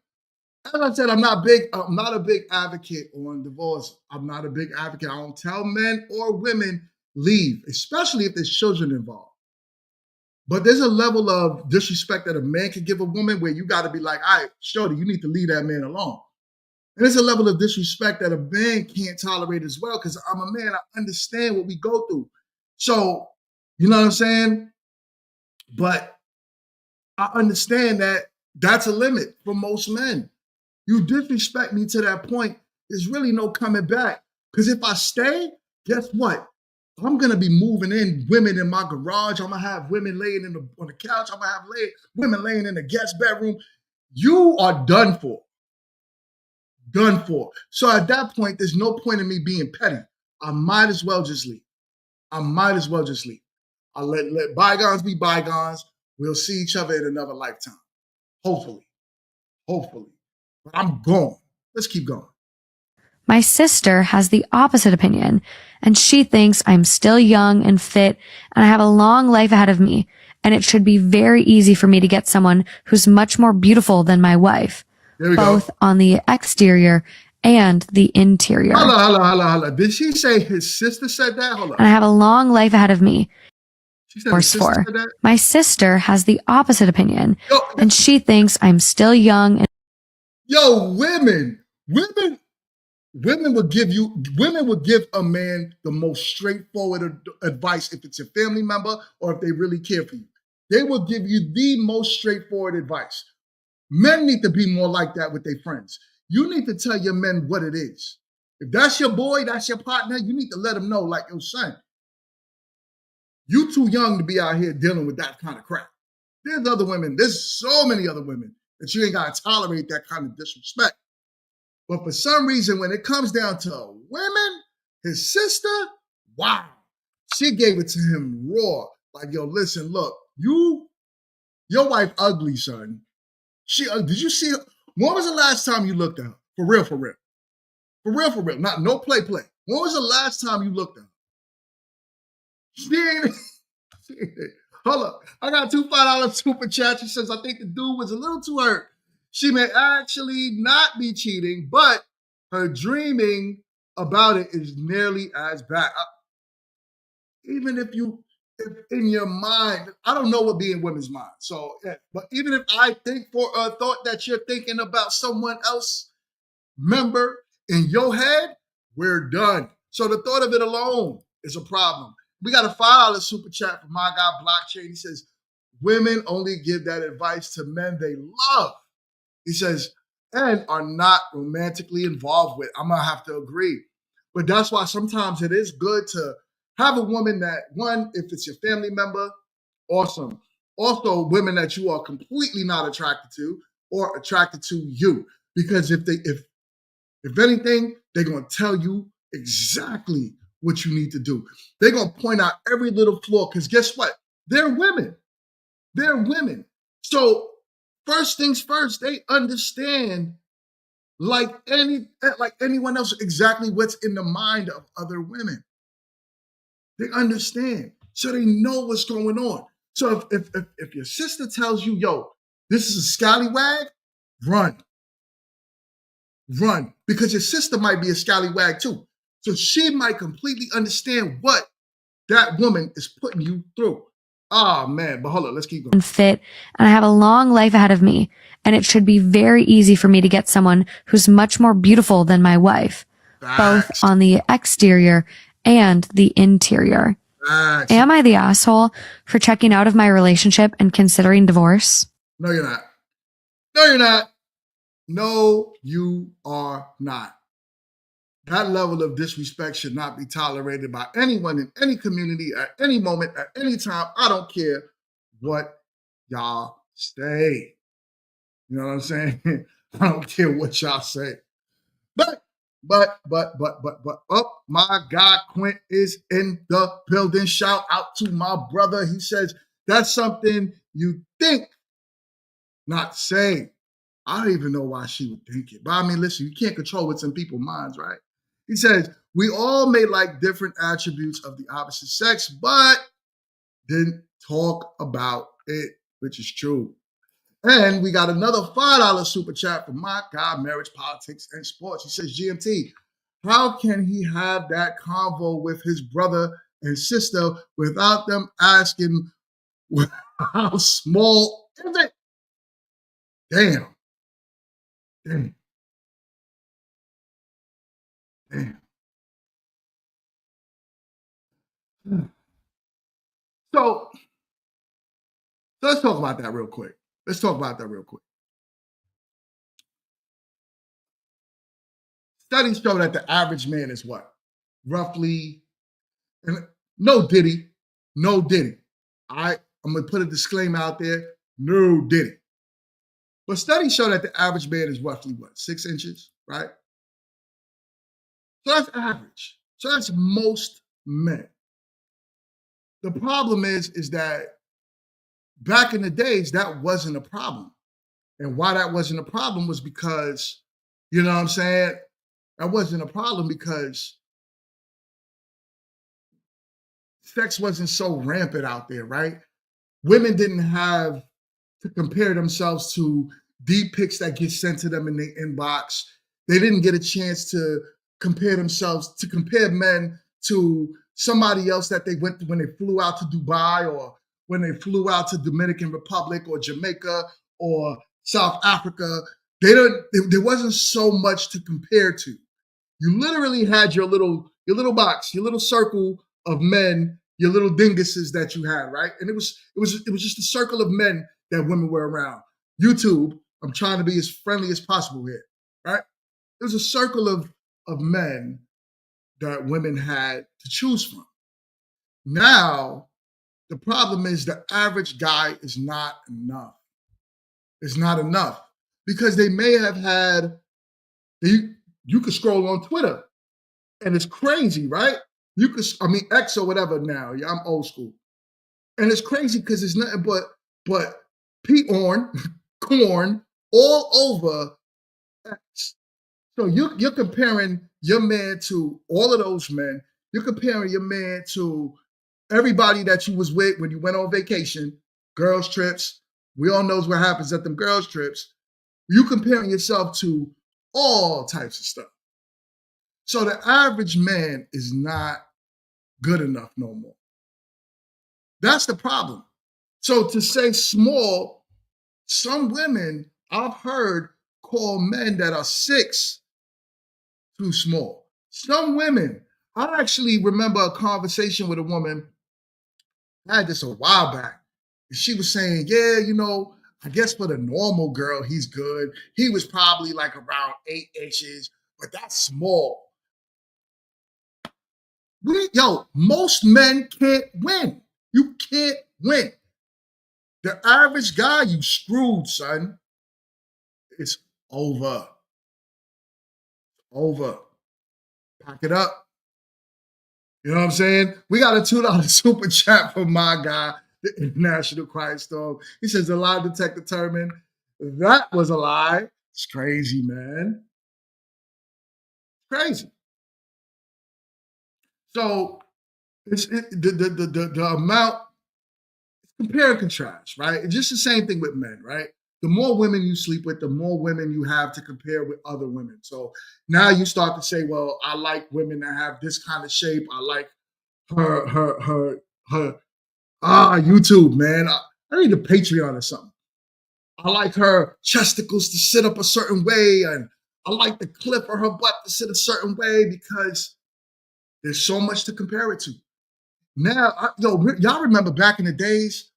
As I said, I'm not a big advocate on divorce. I'm not a big advocate. I don't tell men or women leave, especially if there's children involved. But there's a level of disrespect that a man can give a woman where you got to be like, all right, shorty, you need to leave that man alone. And there's a level of disrespect that a man can't tolerate as well, because I'm a man. I understand what we go through. So, you know what I'm saying? But I understand that that's a limit for most men. You disrespect me to that point, there's really no coming back. Because if I stay, guess what? I'm gonna be moving in women in my garage. I'm gonna have women laying on the couch. I'm gonna have women laying in the guest bedroom. You are done for. Done for. So at that point, there's no point in me being petty. I might as well just leave. I might as well just leave. I'll let bygones be bygones. We'll see each other in another lifetime. Hopefully. Hopefully. But I'm gone. Let's keep going. My sister has the opposite opinion, and she thinks I'm still young and fit, and I have a long life ahead of me, and it should be very easy for me to get someone who's much more beautiful than my wife, There we both go. on the exterior and the interior. Holla. Did she say his sister said that? Hold on. And I have a long life ahead of me. She said his sister said that? My sister has the opposite opinion, Yo, and she thinks I'm still young and women would give a man the most straightforward advice if it's your family member or if they really care for you. They will give you the most straightforward advice. Men need to be more like that with their friends. You need to tell your men what it is. If that's your boy, that's your partner, you need to let him know, like, yo, son, you too young to be out here dealing with that kind of crap. There's other women, there's so many other women that you ain't got to tolerate that kind of disrespect. But for some reason, when it comes down to women, his sister, wow, she gave it to him raw. Like, yo, listen, look, your wife ugly, son. Did you see her? When was the last time you looked at her? For real. For real. Not no play. When was the last time you looked at her? She ain't. Hold up. I got two $5 super chats. She says, I think the dude was a little too hurt. She may actually not be cheating, but her dreaming about it is nearly as bad. Even if in your mind, I don't know what be in women's mind. So, yeah, but even if I think for a thought that you're thinking about someone else member in your head, we're done. So the thought of it alone is a problem. We got a $5 super chat from my guy Blockchain. He says, women only give that advice to men they love. He says, and are not romantically involved with. I'm going to have to agree. But that's why sometimes it is good to have a woman that, one, if it's your family member, awesome. Also, women that you are completely not attracted to or attracted to you. Because if anything, they're going to tell you exactly what you need to do. They're going to point out every little flaw because guess what? They're women. So first things first, they understand like anyone else exactly what's in the mind of other women. They understand. So they know what's going on. So if your sister tells you, yo, this is a scallywag, run. Because your sister might be a scallywag too. So she might completely understand what that woman is putting you through. Oh man, but hold on, let's keep going. fit, and I have a long life ahead of me, and it should be very easy for me to get someone who's much more beautiful than my wife, both on the exterior and the interior. Am I the asshole for checking out of my relationship and considering divorce? No, you're not. No, you are not. That level of disrespect should not be tolerated by anyone in any community at any moment, at any time. I don't care what y'all say. You know what I'm saying? I don't care what y'all say. But, oh, my God, Quint is in the building. Shout out to my brother. He says, that's something you think, not say. I don't even know why she would think it. But I mean, listen, you can't control what's in people's minds, right? He says, we all may like different attributes of the opposite sex, but didn't talk about it, which is true. And we got another $5 super chat from my guy, Marriage, Politics, and Sports. He says, GMT, how can he have that convo with his brother and sister without them asking how small is it? Damn. So let's talk about that real quick. Studies show that the average man is what? Roughly, and No Diddy. No Diddy. I'm going to put a disclaimer out there. No Diddy. But studies show that the average man is roughly, 6 inches, right? So that's average. So that's most men. The problem is that back in the days, that wasn't a problem. And why that wasn't a problem was because, you know what I'm saying? That wasn't a problem because sex wasn't so rampant out there, right? Women didn't have to compare themselves to deep pics that get sent to them in the inbox. They didn't get a chance to compare men to somebody else that they went to when they flew out to Dubai or when they flew out to Dominican Republic or Jamaica or South Africa. There wasn't so much to compare to. You literally had your little box, your little circle of men, your little dinguses that you had, right? And it was just a circle of men that women were around. YouTube, I'm trying to be as friendly as possible here, right? There's a circle of men that women had to choose from. Now, the problem is the average guy is not enough. It's not enough because they may have had, you could scroll on Twitter and it's crazy, right? X or whatever now. Yeah, I'm old school. And it's crazy because it's nothing but Pete corn all over X. So you're comparing your man to all of those men. You're comparing your man to everybody that you was with when you went on vacation, girls trips. We all knows what happens at them girls trips. You comparing yourself to all types of stuff. So the average man is not good enough no more. That's the problem. So to say small, some women I've heard call men that are 6 too small. Some women, I actually remember a conversation with a woman. I had this a while back. And she was saying, yeah, I guess for the normal girl, he's good. He was probably like around 8 inches, but that's small. Most men can't win. You can't win. The average guy, you screwed, son. It's over. Over. Pack it up. You know what I'm saying? We got a $2 super chat from my guy, the International Quiet Storm. He says, the lie detector determined that was a lie. It's crazy, man. Crazy. So the amount, compare and contrast, right? It's just the same thing with men, right? The more women you sleep with, the more women you have to compare with other women. So now you start to say, well, I like women that have this kind of shape. I like her YouTube, man. I need a Patreon or something. I like her chesticles to sit up a certain way, and I like the clip of her butt to sit a certain way because there's so much to compare it to. Now, y'all remember back in the days,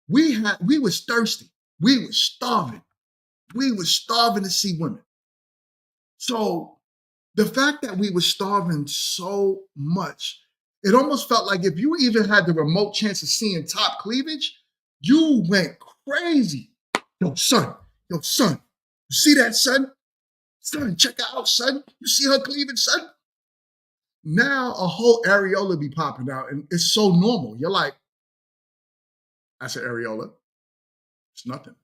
we was thirsty. We was starving. We was starving to see women. So the fact that we were starving so much, it almost felt like if you even had the remote chance of seeing top cleavage, you went crazy. Yo, son, you see that, son? Son, check it out, son. You see her cleavage, son? Now a whole areola be popping out, and it's so normal. You're like, that's an areola. It's nothing.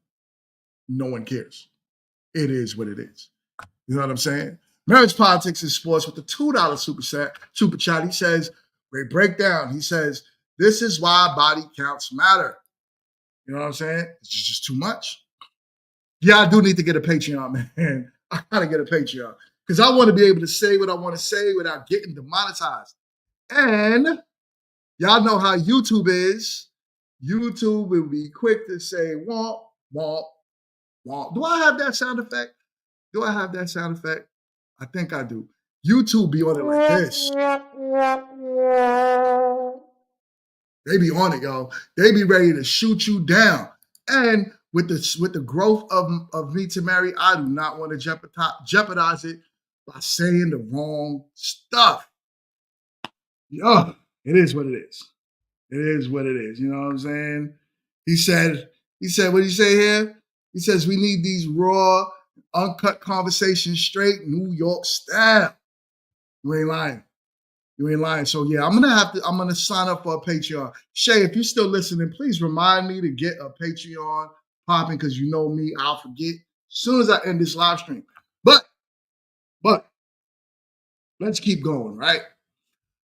No one cares. It is what it is. You know what I'm saying? Marriage, Politics, and Sports with the $2 super chat. He says, great breakdown. He says, this is why body counts matter. You know what I'm saying? It's just too much. Yeah, I do need to get a Patreon, man. I gotta get a Patreon because I want to be able to say what I want to say without getting demonetized. And y'all know how YouTube is. YouTube will be quick to say, womp, womp, womp. Do I have that sound effect? I think I do. YouTube be on it like this. They be on it, y'all. They be ready to shoot you down. And with the growth of Me to Marry, I do not want to jeopardize it by saying the wrong stuff. Yo, It is what it is. It is what it is. You know what I'm saying? He said, what did he say here? He says, we need these raw, uncut conversations straight, New York style. You ain't lying. You ain't lying. So yeah, I'm gonna sign up for a Patreon. Shay, if you're still listening, please remind me to get a Patreon popping, because you know me, I'll forget as soon as I end this live stream. But let's keep going, right?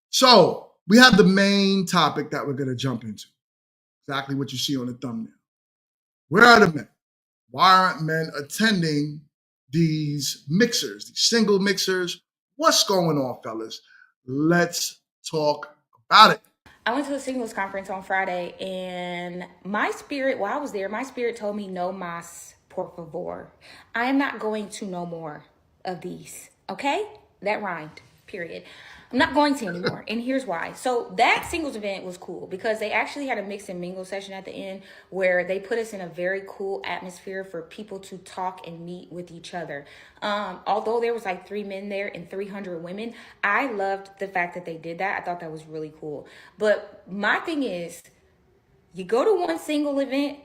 So we have the main topic that we're gonna jump into. Exactly what you see on the thumbnail. Where are the men? Why aren't men attending these mixers, these single mixers? What's going on, fellas? Let's talk about it. I went to a singles conference on Friday, and my spirit, while I was there, my spirit told me, no mas, por favor. I am not going to no more of these, okay? That rhymed, period. I'm not going to anymore, and here's why. So that singles event was cool because they actually had a mix and mingle session at the end where they put us in a very cool atmosphere for people to talk and meet with each other. Although there was like 3 men there and 300 women, I loved the fact that they did that. I thought that was really cool. But my thing is, you go to one single event,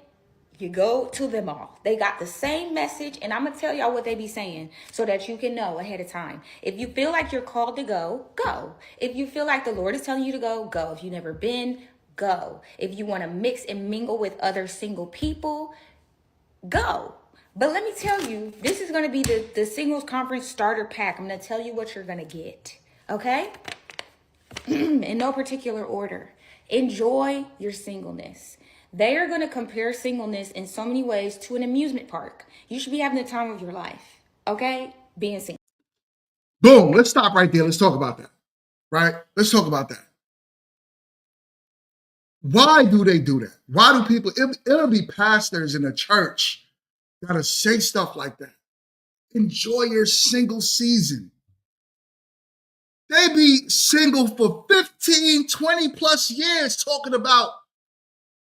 you go to them all. They got the same message, and I'm going to tell y'all what they be saying so that you can know ahead of time. If you feel like you're called to go, go. If you feel like the Lord is telling you to go, go. If you've never been, go. If you want to mix and mingle with other single people, go. But let me tell you, this is going to be the singles conference starter pack. I'm going to tell you what you're going to get, okay? In no particular order. Enjoy your singleness. They are going to compare singleness in so many ways to an amusement park. You should be having the time of your life, okay? Being single. Boom. Let's stop right there. Let's talk about that, right? Let's talk about that. Why do they do that? Why do people, it'll be pastors in a church that'll say stuff like that. Enjoy your single season. They be single for 15, 20 plus years talking about,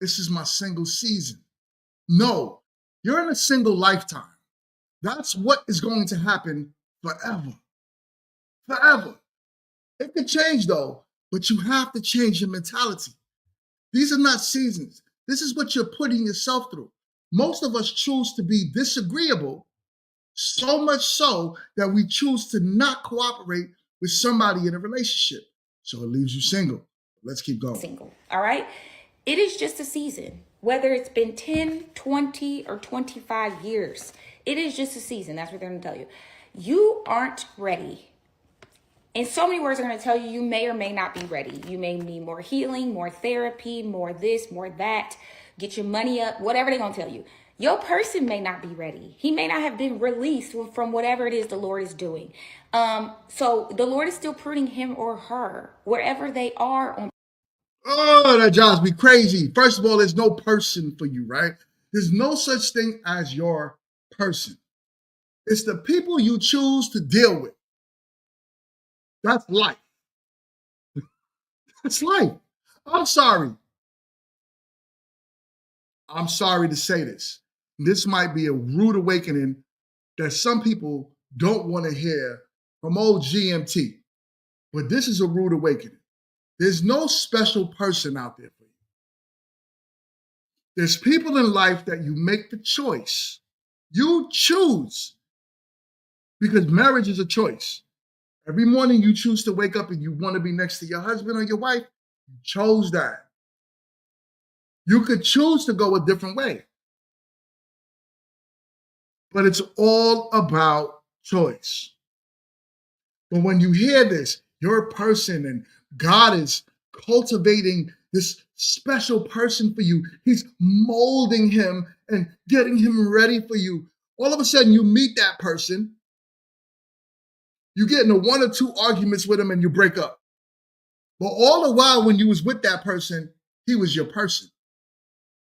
this is my single season. No, you're in a single lifetime. That's what is going to happen forever. Forever. It can change though, but you have to change your mentality. These are not seasons. This is what you're putting yourself through. Most of us choose to be disagreeable, so much so that we choose to not cooperate with somebody in a relationship. So it leaves you single. Let's keep going. Single, all right? It is just a season. Whether it's been 10, 20, or 25 years, it is just a season. That's what they're going to tell you. You aren't ready. In so many words, they're going to tell you, you may or may not be ready. You may need more healing, more therapy, more this, more that. Get your money up, whatever they're going to tell you. Your person may not be ready. He may not have been released from whatever it is the Lord is doing. So the Lord is still pruning him or her wherever they are on. Oh, that drives me crazy. First of all, there's no person for you, right? There's no such thing as your person. It's the people you choose to deal with. That's life. That's life. I'm sorry. I'm sorry to say this. This might be a rude awakening that some people don't want to hear from old GMT. But this is a rude awakening. There's no special person out there for you. There's people in life that you make the choice. You choose. Because marriage is a choice. Every morning you choose to wake up and you want to be next to your husband or your wife. You chose that. You could choose to go a different way. But it's all about choice. But when you hear this, you're a person and God is cultivating this special person for you. He's molding him and getting him ready for you. All of a sudden you meet that person, you get into 1 or 2 arguments with him and you break up. But all the while when you was with that person, he was your person.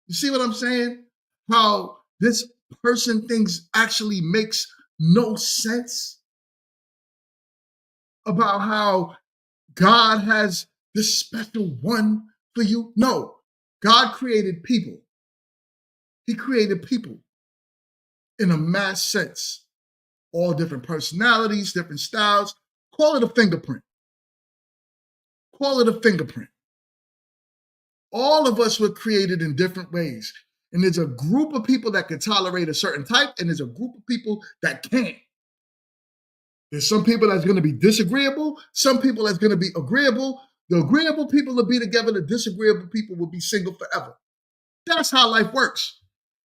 You see what I'm saying? How this person things actually makes no sense about how God has this special one for you. No, God created people. He created people in a mass sense. All different personalities, different styles. Call it a fingerprint. Call it a fingerprint. All of us were created in different ways. And there's a group of people that can tolerate a certain type, and there's a group of people that can't. There's some people that's going to be disagreeable, some people that's going to be agreeable. The agreeable people will be together, the disagreeable people will be single forever. That's how life works.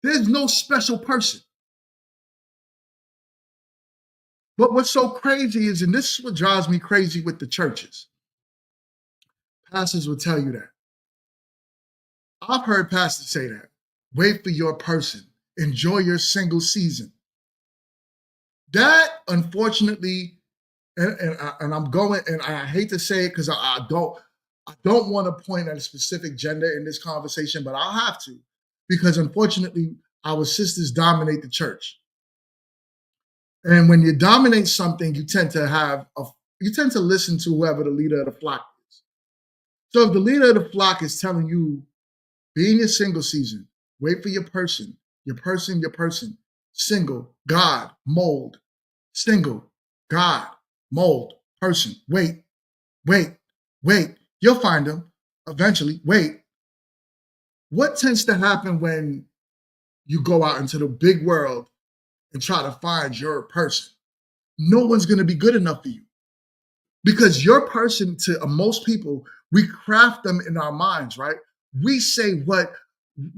There's no special person. But what's so crazy is, and this is what drives me crazy with the churches, pastors will tell you that. I've heard pastors say that. Wait for your person. Enjoy your single season. That, unfortunately, and I'm going, and I hate to say it because I don't want to point at a specific gender in this conversation, but I'll have to, because unfortunately, our sisters dominate the church. And when you dominate something, you tend to listen to whoever the leader of the flock is. So if the leader of the flock is telling you, be in your single season, wait for your person, single, God, mold, single, God, mold, person, wait. You'll find them eventually. Wait. What tends to happen when you go out into the big world and try to find your person? No one's going to be good enough for you, because your person, to most people, we craft them in our minds, right? We say what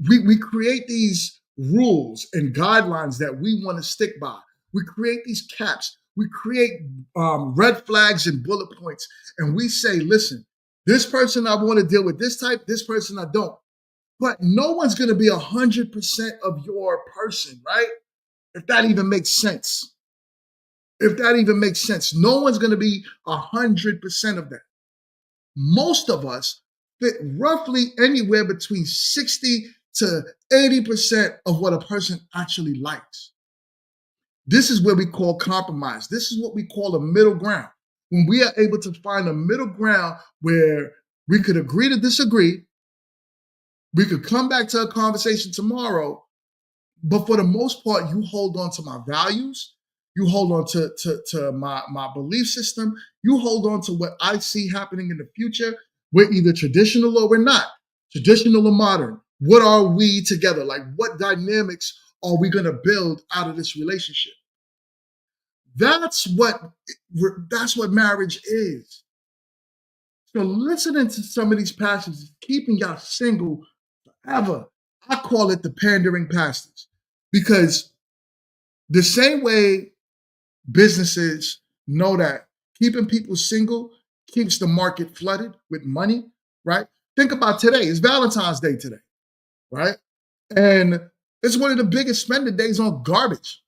we create these rules and guidelines that we want to stick by. We create these caps. We create red flags and bullet points, and we say, listen, this person I want to deal with this type, this person I don't. But no one's going to be 100% of your person, right? If that even makes sense. No one's going to be 100% of that. Most of us fit roughly anywhere between 60 to 80% of what a person actually likes. This is where we call compromise. This is what we call a middle ground. When we are able to find a middle ground where we could agree to disagree, we could come back to a conversation tomorrow, but for the most part, you hold on to my values, you hold on to my belief system, you hold on to what I see happening in the future. We're either traditional or we're not. Traditional or modern. What are we together? Like, what dynamics are we going to build out of this relationship? That's what marriage is. So listening to some of these pastors is keeping y'all single forever. I call it the pandering pastors, because the same way businesses know that keeping people single keeps the market flooded with money, right? Think about today. It's Valentine's Day today, right? And it's one of the biggest spending days on garbage.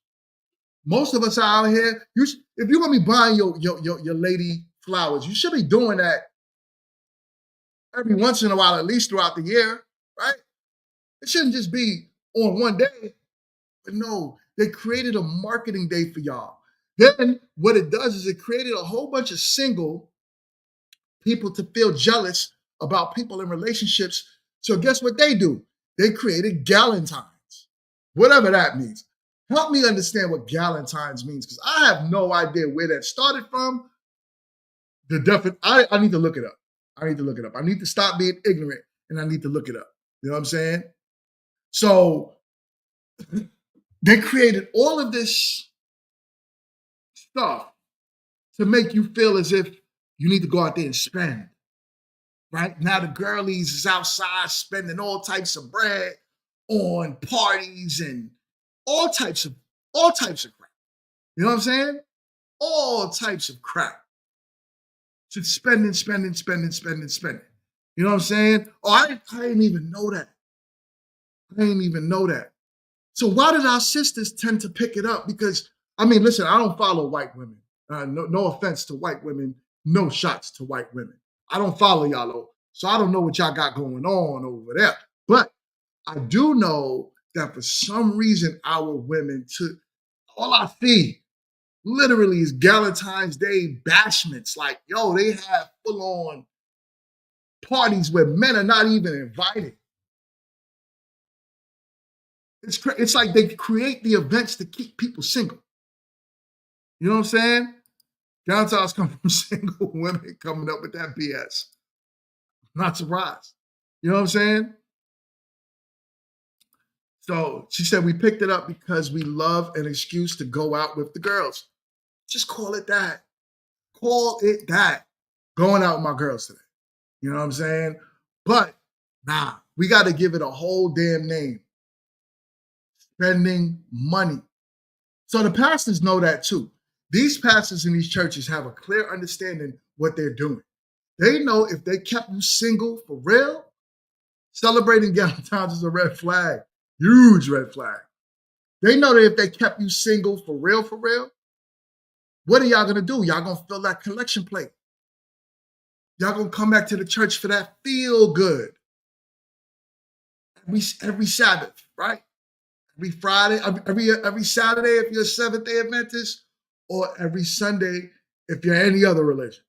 Most of us out here, if you're gonna be buying your lady flowers, you should be doing that every once in a while, at least throughout the year, right? It shouldn't just be on one day. But no, they created a marketing day for y'all. Then what it does is it created a whole bunch of single people to feel jealous about people in relationships. So guess what they do? They created galentines, whatever that means. Help me understand what galentines means, because I have no idea where that started from. I need to look it up. I need to stop being ignorant, and I need to look it up. You know what I'm saying? So they created all of this stuff to make you feel as if you need to go out there and spend. Right? Now the girlies is outside spending all types of bread on parties and all types of crap. You know what I'm saying? All types of crap. Just spending. You know what I'm saying? Oh, I didn't even know that. So why did our sisters tend to pick it up? Because, I mean, listen, I don't follow white women. No offense to white women. No shots to white women. I don't follow y'all, though. So I don't know what y'all got going on over there. But I do know that for some reason, our women all I see literally is Valentine's Day bashments. Like, yo, they have full-on parties where men are not even invited. It's like they create the events to keep people single. You know what I'm saying? Valentine's come from single women coming up with that BS. Not surprised. You know what I'm saying? So she said, we picked it up because we love an excuse to go out with the girls. Just call it that. Call it that. Going out with my girls today. You know what I'm saying? But nah, we got to give it a whole damn name. Spending money. So the pastors know that too. These pastors in these churches have a clear understanding what they're doing. They know if they kept you single for real, celebrating Valentine's is a red flag. Huge red flag. They know that if they kept you single for real, what are y'all going to do? Y'all going to fill that collection plate. Y'all going to come back to the church for that feel good. Every Sabbath, right? Every Friday, every Saturday if you're a Seventh-day Adventist, or every Sunday if you're any other religion.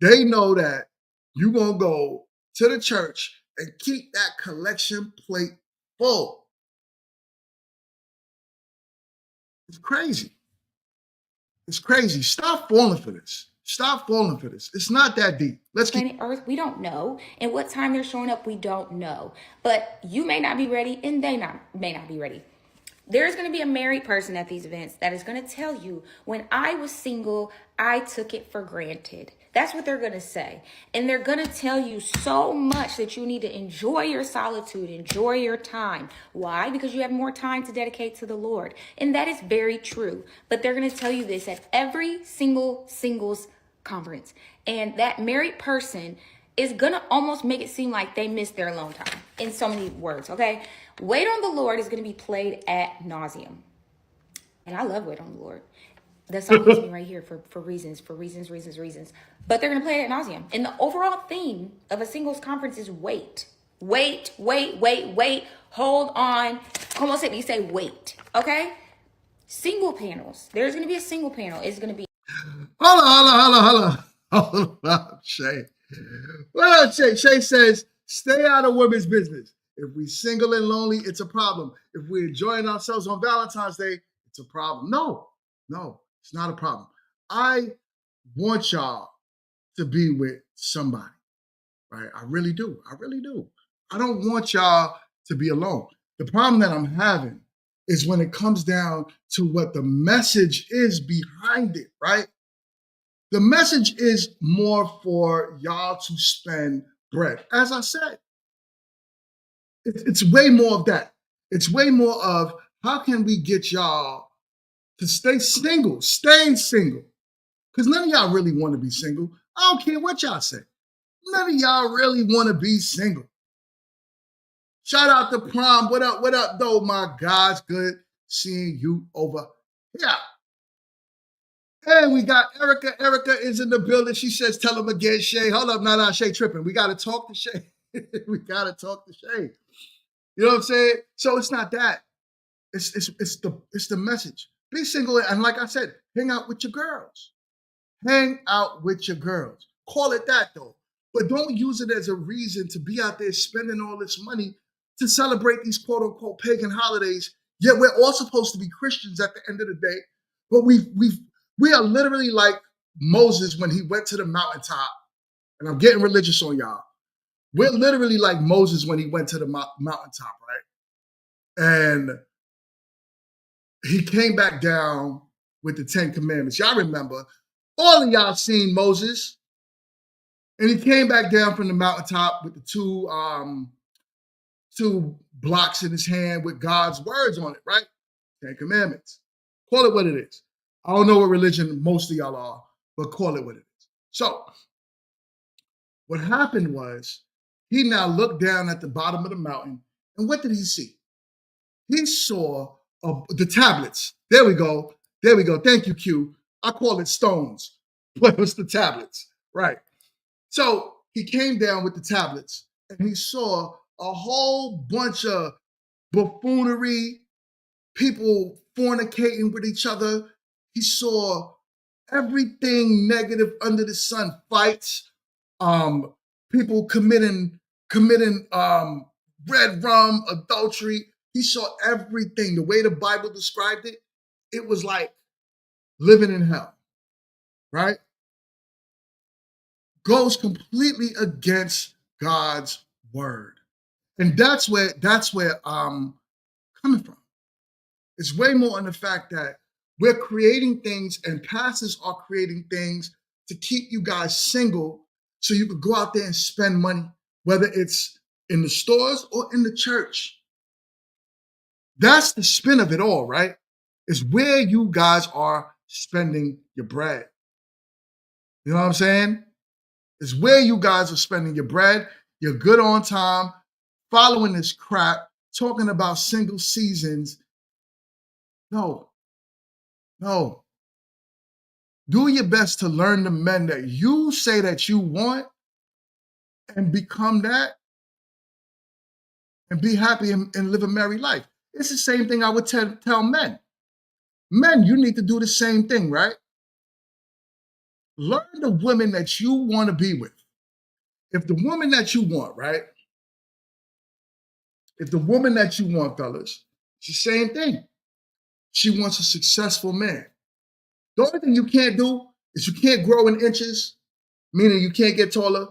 They know that you're going to go to the church and keep that collection plate full. It's crazy. It's crazy. Stop falling for this. Stop falling for this. It's not that deep. Let's keep Planet Earth, we don't know. And what time they're showing up, we don't know. But you may not be ready, and they may not be ready. There's going to be a married person at these events that is going to tell you, when I was single, I took it for granted. That's what they're going to say. And they're going to tell you so much that you need to enjoy your solitude, enjoy your time. Why? Because you have more time to dedicate to the Lord. And that is very true. But they're going to tell you this at every single singles conference. And that married person is going to almost make it seem like they missed their alone time in so many words, okay? Wait on the Lord is going to be played at nauseum. And I love Wait on the Lord. That song hits me right here for reasons. But they're going to play it at nauseum. And the overall theme of a singles conference is wait. Wait. Hold on. Almost hit me. Say wait, okay? Single panels. There's going to be a single panel. It's going to be. Hold on, Shay. Well, Shay says, stay out of women's business. If we single and lonely, it's a problem. If we're enjoying ourselves on Valentine's Day, it's a problem. No, it's not a problem. I want y'all to be with somebody, right? I really do. I don't want y'all to be alone. The problem that I'm having is when it comes down to what the message is behind it, right? The message is more for y'all to spend bread. As I said, it's way more of that. It's way more of how can we get y'all to stay single, Because none of y'all really want to be single. I don't care what y'all say. None of y'all really want to be single. Shout out to Prom. What up, though, my guys? Good seeing you over here. And we got Erica. Erica is in the building. She says, tell him again, Shay. Hold up, no, Shay tripping. We got to talk to Shay. You know what I'm saying? So it's not that. It's the message. Be single, and like I said, hang out with your girls. Call it that, though. But don't use it as a reason to be out there spending all this money to celebrate these quote-unquote pagan holidays. Yet we're all supposed to be Christians at the end of the day. But we are literally like Moses when he went to the mountaintop. And I'm getting religious on y'all. We're literally like Moses when he went to the mountaintop, right? And he came back down with the 10 Commandments. Y'all remember, all of y'all seen Moses. And he came back down from the mountaintop with the two blocks in his hand with God's words on it, right? 10 Commandments. Call it what it is. I don't know what religion most of y'all are, but call it what it is. So what happened was he now looked down at the bottom of the mountain, and what did he see? He saw the tablets. There we go. Thank you, Q. I call it stones, but it was the tablets, right? So he came down with the tablets, and he saw a whole bunch of buffoonery, people fornicating with each other. He saw everything negative under the sun, fights, people committing red rum, adultery. He saw everything. The way the Bible described it, it was like living in hell, right? Goes completely against God's word. And that's where I'm coming from. It's way more on the fact that we're creating things and pastors are creating things to keep you guys single so you could go out there and spend money, whether it's in the stores or in the church. That's the spin of it all, right? Is where you guys are spending your bread. You know what I'm saying? It's where you guys are spending your bread. You're good on time, following this crap, talking about single seasons. No. Do your best to learn the men that you say that you want and become that and be happy and live a merry life. It's the same thing I would tell men. Men, you need to do the same thing, right? Learn the women that you want to be with. If the woman that you want, right? If the woman that you want, fellas, it's the same thing. She wants a successful man. The only thing you can't do is you can't grow in inches, meaning you can't get taller.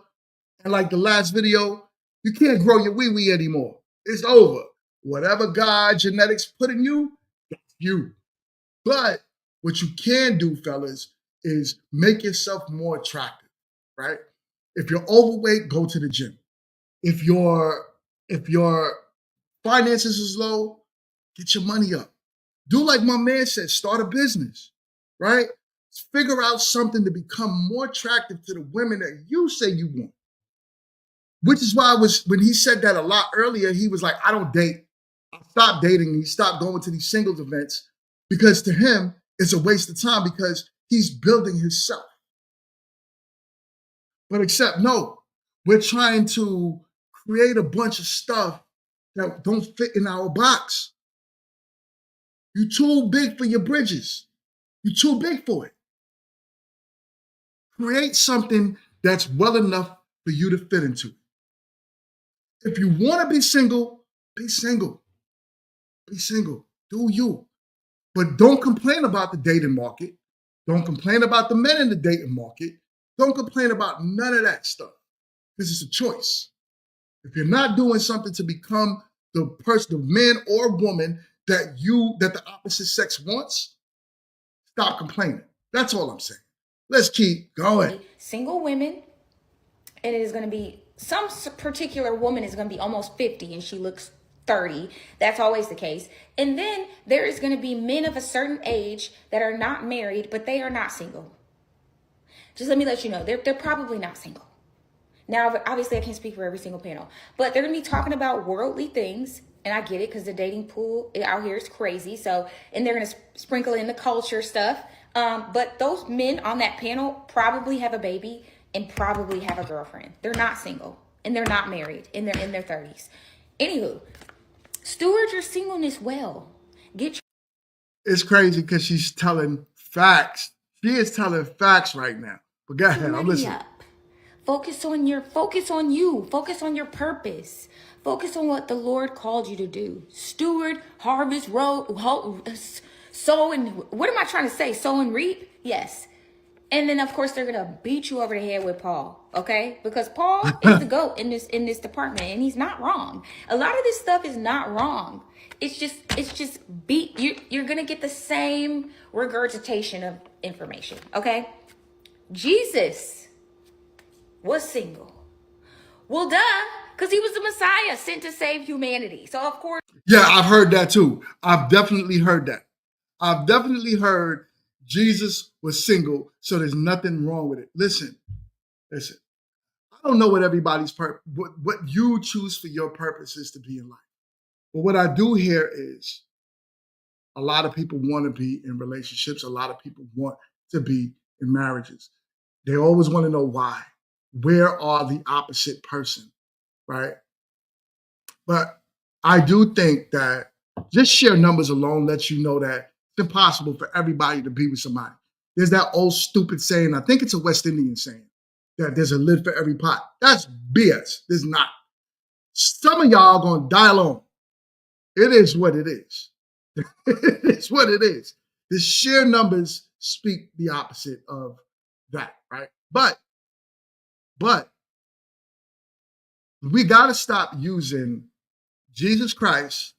And like the last video, you can't grow your wee-wee anymore. It's over. Whatever God genetics put in you, that's you. But what you can do, fellas, is make yourself more attractive, right? If you're overweight, go to the gym. If your finances is low, get your money up. Do like my man said, start a business, right? Figure out something to become more attractive to the women that you say you want. Which is why when he said that a lot earlier, he was like, I don't date. I stopped dating. He stopped going to these singles events because to him, it's a waste of time because he's building himself. But except, no, we're trying to create a bunch of stuff that don't fit in our box. You're too big for your bridges. You're too big for it. Create something that's well enough for you to fit into. If you want to be single, be single. Be single. Do you. But don't complain about the dating market. Don't complain about the men in the dating market. Don't complain about none of that stuff. Because it's a choice. If you're not doing something to become the person, the man or woman that the opposite sex wants, stop complaining. That's all I'm saying. Let's keep going. Single women, and it is going to be some particular woman is going to be almost 50 and she looks 30. That's always the case. And then there is going to be men of a certain age that are not married, but they are not single. Just let me let you know, they're probably not single. Now, obviously, I can't speak for every single panel, but they're going to be talking about worldly things. And I get it because the dating pool out here is crazy. So, and they're going to sprinkle in the culture stuff. But those men on that panel probably have a baby and probably have a girlfriend. They're not single and they're not married and they're in their 30s. Anywho, steward your singleness well. It's crazy because she's telling facts. She is telling facts right now. But go ahead, I'm listening. Focus on you. Focus on your purpose. Focus on what the Lord called you to do. Steward, harvest, sow and what am I trying to say? Sow and reap? Yes. And then of course they're gonna beat you over the head with Paul, okay? Because Paul is the GOAT in this department, and he's not wrong. A lot of this stuff is not wrong. It's just you're gonna get the same regurgitation of information, okay? Jesus was single. Well, duh, because he was the Messiah sent to save humanity. So of course. Yeah, I've heard that too. I've definitely heard that. I've definitely heard Jesus was single, so there's nothing wrong with it. Listen. I don't know what everybody's what you choose for your purpose is to be in life. But what I do hear is a lot of people want to be in relationships. A lot of people want to be in marriages. They always want to know why. Where are the opposite person, right? But I do think that just sheer numbers alone lets you know that it's impossible for everybody to be with somebody. There's that old stupid saying, I think it's a West Indian saying, that there's a lid for every pot. That's BS. There's not. Some of y'all are going to die alone. It is what it is. It is what it is. The sheer numbers speak the opposite of that, right? But we got to stop using Jesus Christ,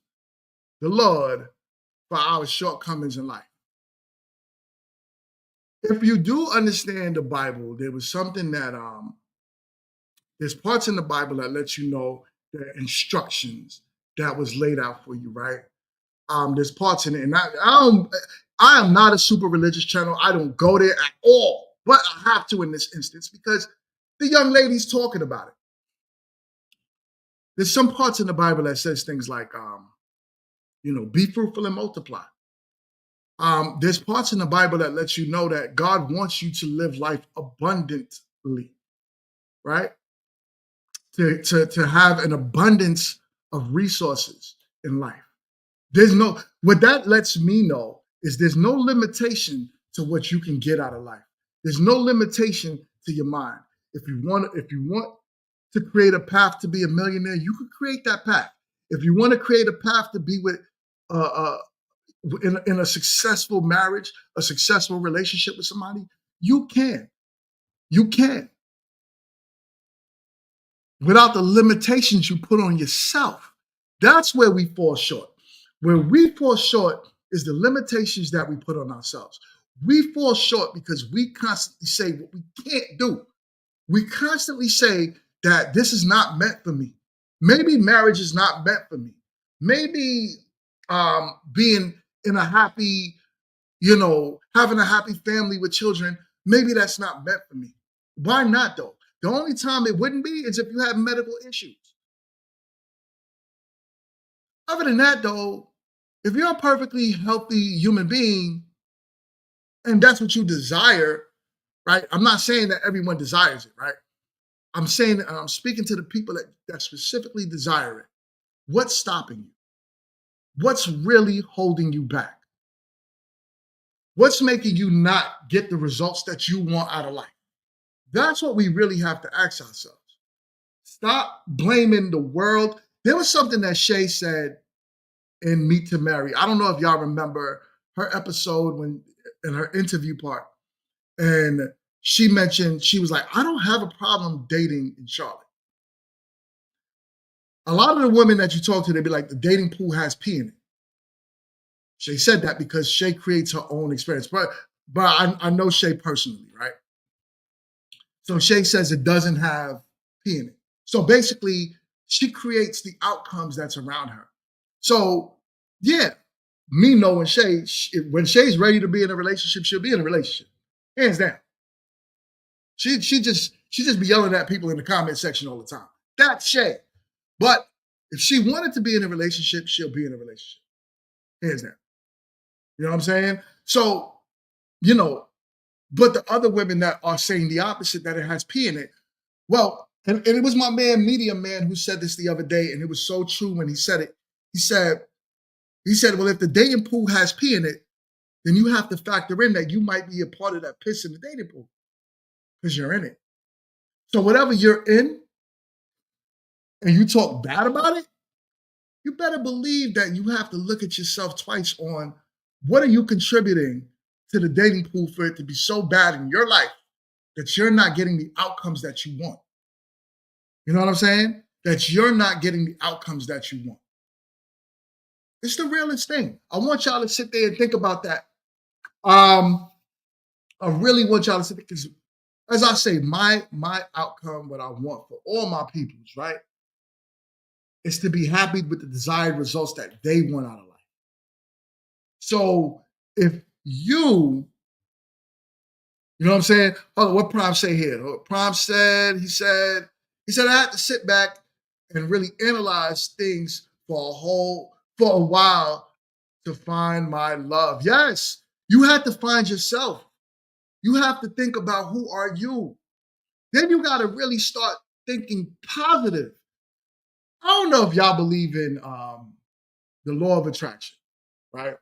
the Lord, for our shortcomings in life. If you do understand the Bible, there was something that there's parts in the Bible that let you know the instructions that was laid out for you, right? There's parts in it, and I am not a super religious channel. I don't go there at all, but I have to in this instance because the young lady's talking about it. There's some parts in the Bible that says things like, be fruitful and multiply. There's parts in the Bible that lets you know that God wants you to live life abundantly, right? To have an abundance of resources in life. What that lets me know is there's no limitation to what you can get out of life. There's no limitation to your mind. If you want to create a path to be a millionaire, you can create that path. If you want to create a path to be with in a successful marriage, a successful relationship with somebody, you can. You can. Without the limitations you put on yourself. That's where we fall short. Where we fall short is the limitations that we put on ourselves. We fall short because we constantly say what we can't do. We constantly say that this is not meant for me. Maybe marriage is not meant for me. Maybe being in a happy, having a happy family with children, maybe that's not meant for me. Why not though? The only time it wouldn't be is if you have medical issues. Other than that though, if you're a perfectly healthy human being and that's what you desire, right? I'm not saying that everyone desires it, right? I'm saying that I'm speaking to the people that specifically desire it. What's stopping you? What's really holding you back? What's making you not get the results that you want out of life? That's what we really have to ask ourselves. Stop blaming the world. There was something that Shay said in Meet to Marry. I don't know if y'all remember her episode in her interview part. And she mentioned, she was like, I don't have a problem dating in Charlotte. A lot of the women that you talk to, they'd be like, the dating pool has pee in it. Shay said that because Shay creates her own experience. But I know Shay personally, right? So Shay says it doesn't have pee in it. So basically, she creates the outcomes that's around her. So yeah, me knowing Shay, when Shay's ready to be in a relationship, she'll be in a relationship. Hands down. She just be yelling at people in the comment section all the time. That's Shay. But if she wanted to be in a relationship, she'll be in a relationship. Hands down. You know what I'm saying? So, but the other women that are saying the opposite, that it has pee in it, well, and it was my man, Media Man, who said this the other day, and it was so true when he said it. He said, well, if the dating pool has pee in it, then you have to factor in that you might be a part of that piss in the dating pool because you're in it. So whatever you're in and you talk bad about it, you better believe that you have to look at yourself twice on what are you contributing to the dating pool for it to be so bad in your life that you're not getting the outcomes that you want. You know what I'm saying? That you're not getting the outcomes that you want. It's the realest thing. I want y'all to sit there and think about that. I really want y'all to sit there because, as I say, my outcome, what I want for all my peoples, right, is to be happy with the desired results that they want out of life. So if you know what I'm saying? Hold on, what Prime say here? Prime said, he said, I had to sit back and really analyze things for a while to find my love. Yes, you had to find yourself. You have to think about who are you. Then you got to really start thinking positive. I don't know if y'all believe in the law of attraction, right?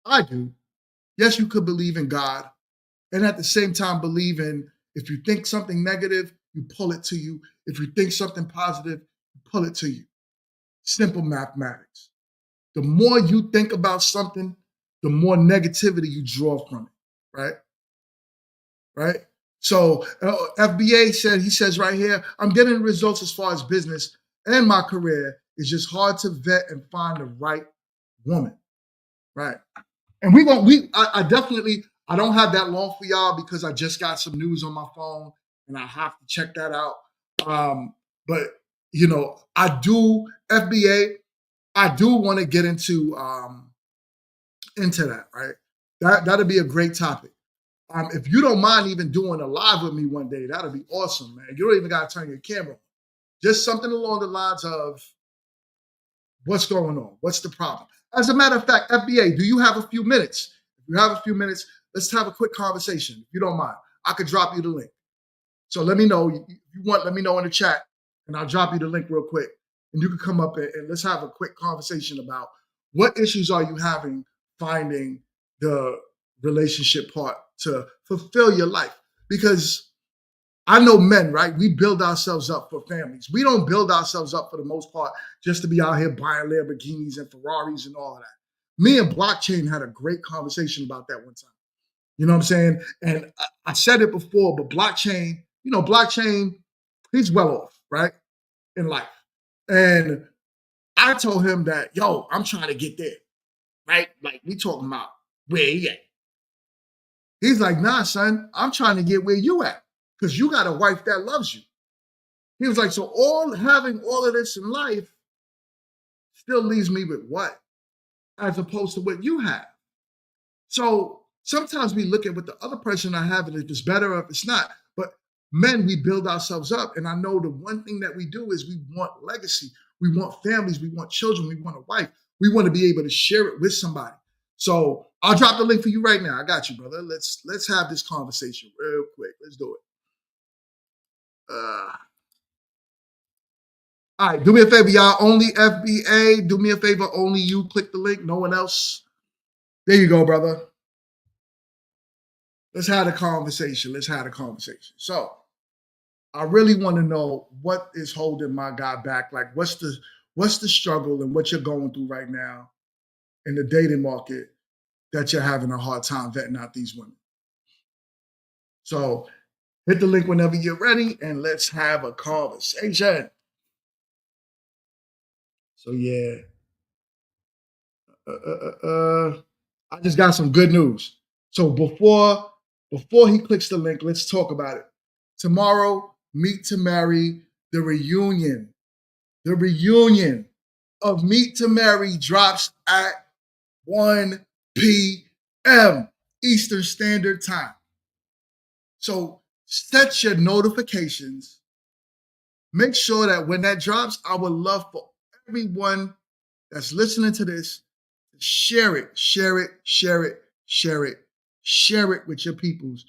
I do. Yes, you could believe in God. And at the same time, believe in if you think something negative, you pull it to you. If you think something positive, you pull it to you. Simple mathematics. The more you think about something, the more negativity you draw from it, right? Right? So FBA says right here, I'm getting results as far as business and my career. It's just hard to vet and find the right woman, right? And I definitely, I don't have that long for y'all because I just got some news on my phone and I have to check that out. But I do FBA. I do want to get into that, right? That'd be a great topic. If you don't mind even doing a live with me one day, that'd be awesome, man. You don't even gotta turn your camera on. Just something along the lines of what's going on? What's the problem? As a matter of fact, FBA, do you have a few minutes? If you have a few minutes, let's have a quick conversation. If you don't mind, I could drop you the link. So let me know. If you want, let me know in the chat, and I'll drop you the link real quick. And you can come up and let's have a quick conversation about what issues are you having finding the relationship part to fulfill your life. Because I know men, right? We build ourselves up for families. We don't build ourselves up for the most part just to be out here buying Lamborghinis and Ferraris and all of that. Me and Blockchain had a great conversation about that one time. You know what I'm saying? And I said it before, but Blockchain, he's well off, right? In life. And I told him that, yo, I'm trying to get there, right? Like we talking about where he at. He's like, nah, son, I'm trying to get where you at because you got a wife that loves you. He was like, so having all of this in life still leaves me with what? As opposed to what you have. So sometimes we look at what the other person I have and if it's better or if it's not. But men, we build ourselves up. And I know the one thing that we do is we want legacy. We want families. We want children. We want a wife. We want to be able to share it with somebody. So I'll drop the link for you right now. I got you, brother. Let's have this conversation real quick. Let's do it. All right, do me a favor, y'all. Only FBA. Do me a favor. Only you. Click the link. No one else. There you go, brother. Let's have a conversation. So I really want to know what is holding my guy back. Like, what's the struggle and what you're going through right now in the dating market that you're having a hard time vetting out these women. So hit the link whenever you're ready and let's have a conversation. So yeah. I just got some good news. So before he clicks the link, let's talk about it. Tomorrow, Meet to Marry, the reunion of Meet to Marry drops at 1 p.m. Eastern Standard Time. So set your notifications. Make sure that when that drops, I would love for everyone that's listening to this to share it with your peoples.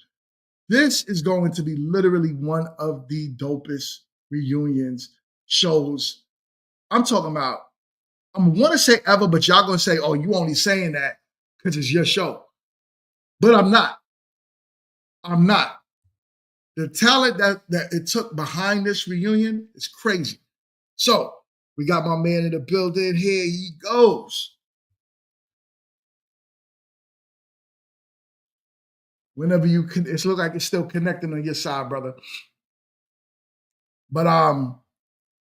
This is going to be literally one of the dopest reunions shows. I'm talking about, I'm going to say ever, but y'all going to say, oh, you only saying that because it's your show. But I'm not. The talent that it took behind this reunion is crazy. So we got my man in the building. Here he goes. Whenever you can, it looks like it's still connecting on your side, brother. But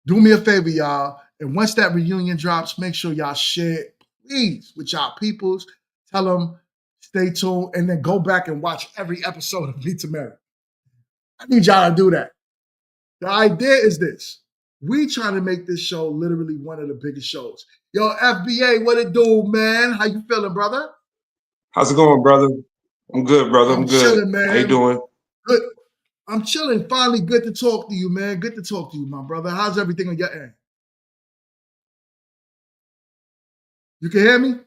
do me a favor, y'all. And once that reunion drops, make sure y'all share it, please, with y'all peoples. Tell them, stay tuned, and then go back and watch every episode of Meet to Marry. I need y'all to do that. The idea is this. We trying to make this show literally one of the biggest shows. Yo, FBA, what it do, man? How you feeling, brother? How's it going, brother? I'm good, brother. I'm good. Chilling, man. How you doing? Good. I'm chilling. Finally, good to talk to you, man. Good to talk to you, my brother. How's everything on your end? You can hear me?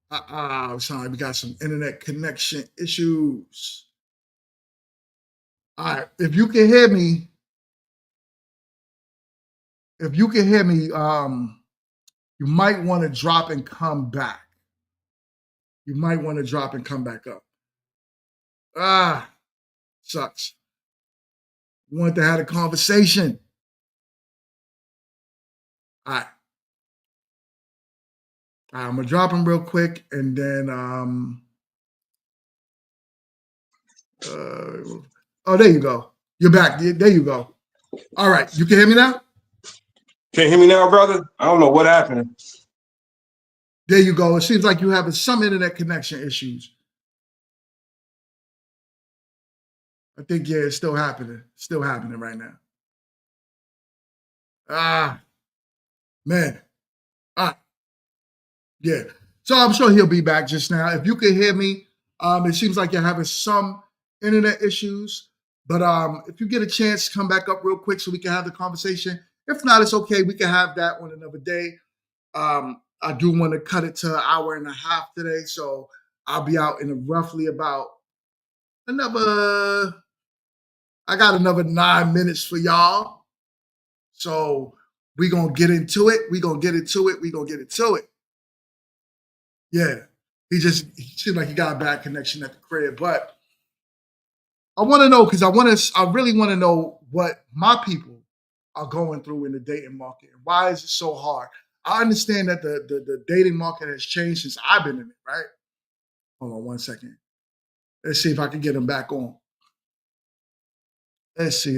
I'm sorry. We got some internet connection issues. All right. If you can hear me, you might want to drop and come back. You might want to drop and come back up. Sucks. We wanted to have a conversation. All right. I'm going to drop him real quick, and then, oh, there you go. You're back. There you go. All right, you can hear me now? Can't hear me now, brother? I don't know what happened. There you go. It seems like you're having some internet connection issues. I think, yeah, it's still happening. Still happening right now. Man. Yeah. So I'm sure he'll be back just now. If you can hear me, it seems like you're having some internet issues. But if you get a chance, come back up real quick so we can have the conversation. If not, it's okay. We can have that on another day. I do want to cut it to an hour and a half today. So I'll be out in roughly about I got another 9 minutes for y'all. So we're going to get into it. Yeah. He seemed like he got a bad connection at the crib. But I want to know, because I really want to know what my people are going through in the dating market. And why is it so hard? I understand that the dating market has changed since I've been in it, right? Hold on 1 second. Let's see if I can get him back on. Let's see.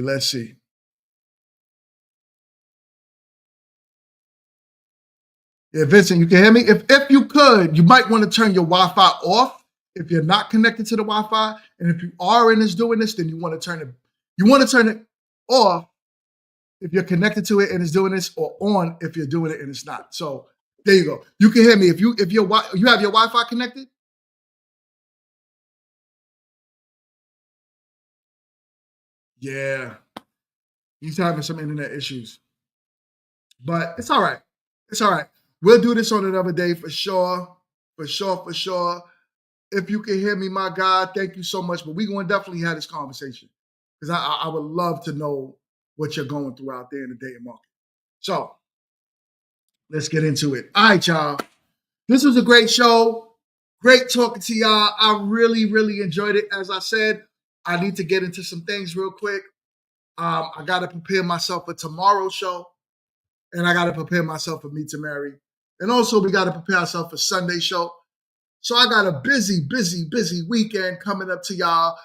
Yeah, Vincent, you can hear me? If you could, you might want to turn your Wi-Fi off if you're not connected to the Wi-Fi. And if you are doing this, then you want to turn it off if you're connected to it and it's doing this, or on if you're doing it and it's not. So there you go. You can hear me. If you have your Wi-Fi connected? Yeah. He's having some internet issues. But it's all right. We'll do this on another day for sure. If you can hear me, my God, thank you so much. But we're going to definitely have this conversation, because I would love to know what you're going through out there in the dating market. So let's get into it. All right, y'all. This was a great show. Great talking to y'all. I really, really enjoyed it. As I said, I need to get into some things real quick. I got to prepare myself for tomorrow's show. And I got to prepare myself for Meet to Marry. And also, we got to prepare ourselves for Sunday show. So I got a busy weekend coming up to y'all.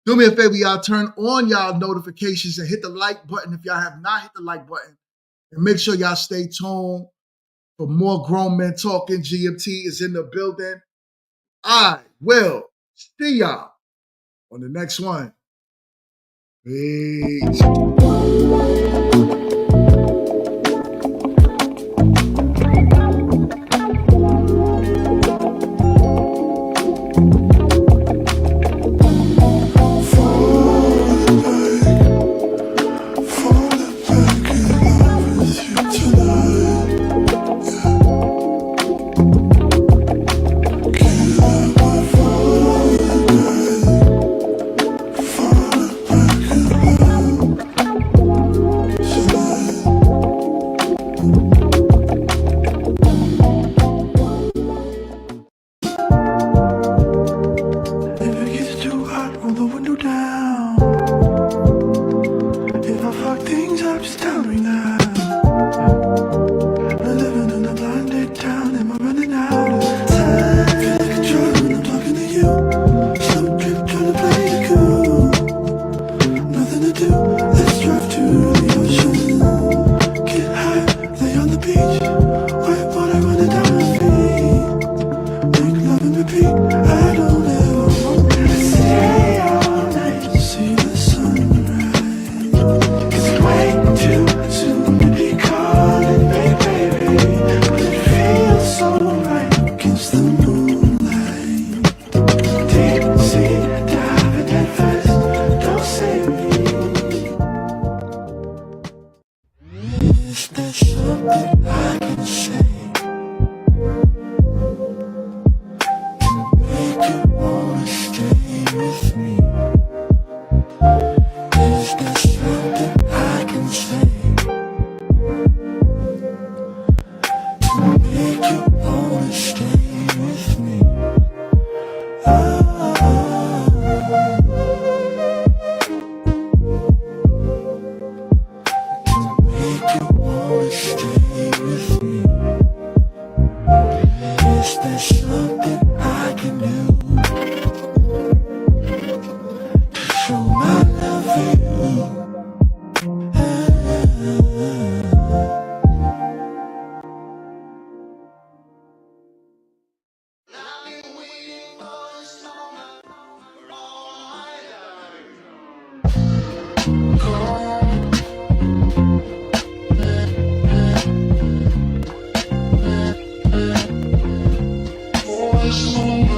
Do me a favor, y'all. Turn on y'all notifications and hit the like button if y'all have not hit the like button. And make sure y'all stay tuned for more Grown Men Talking. GMT is in the building. I will see y'all on the next one. Peace. this moment.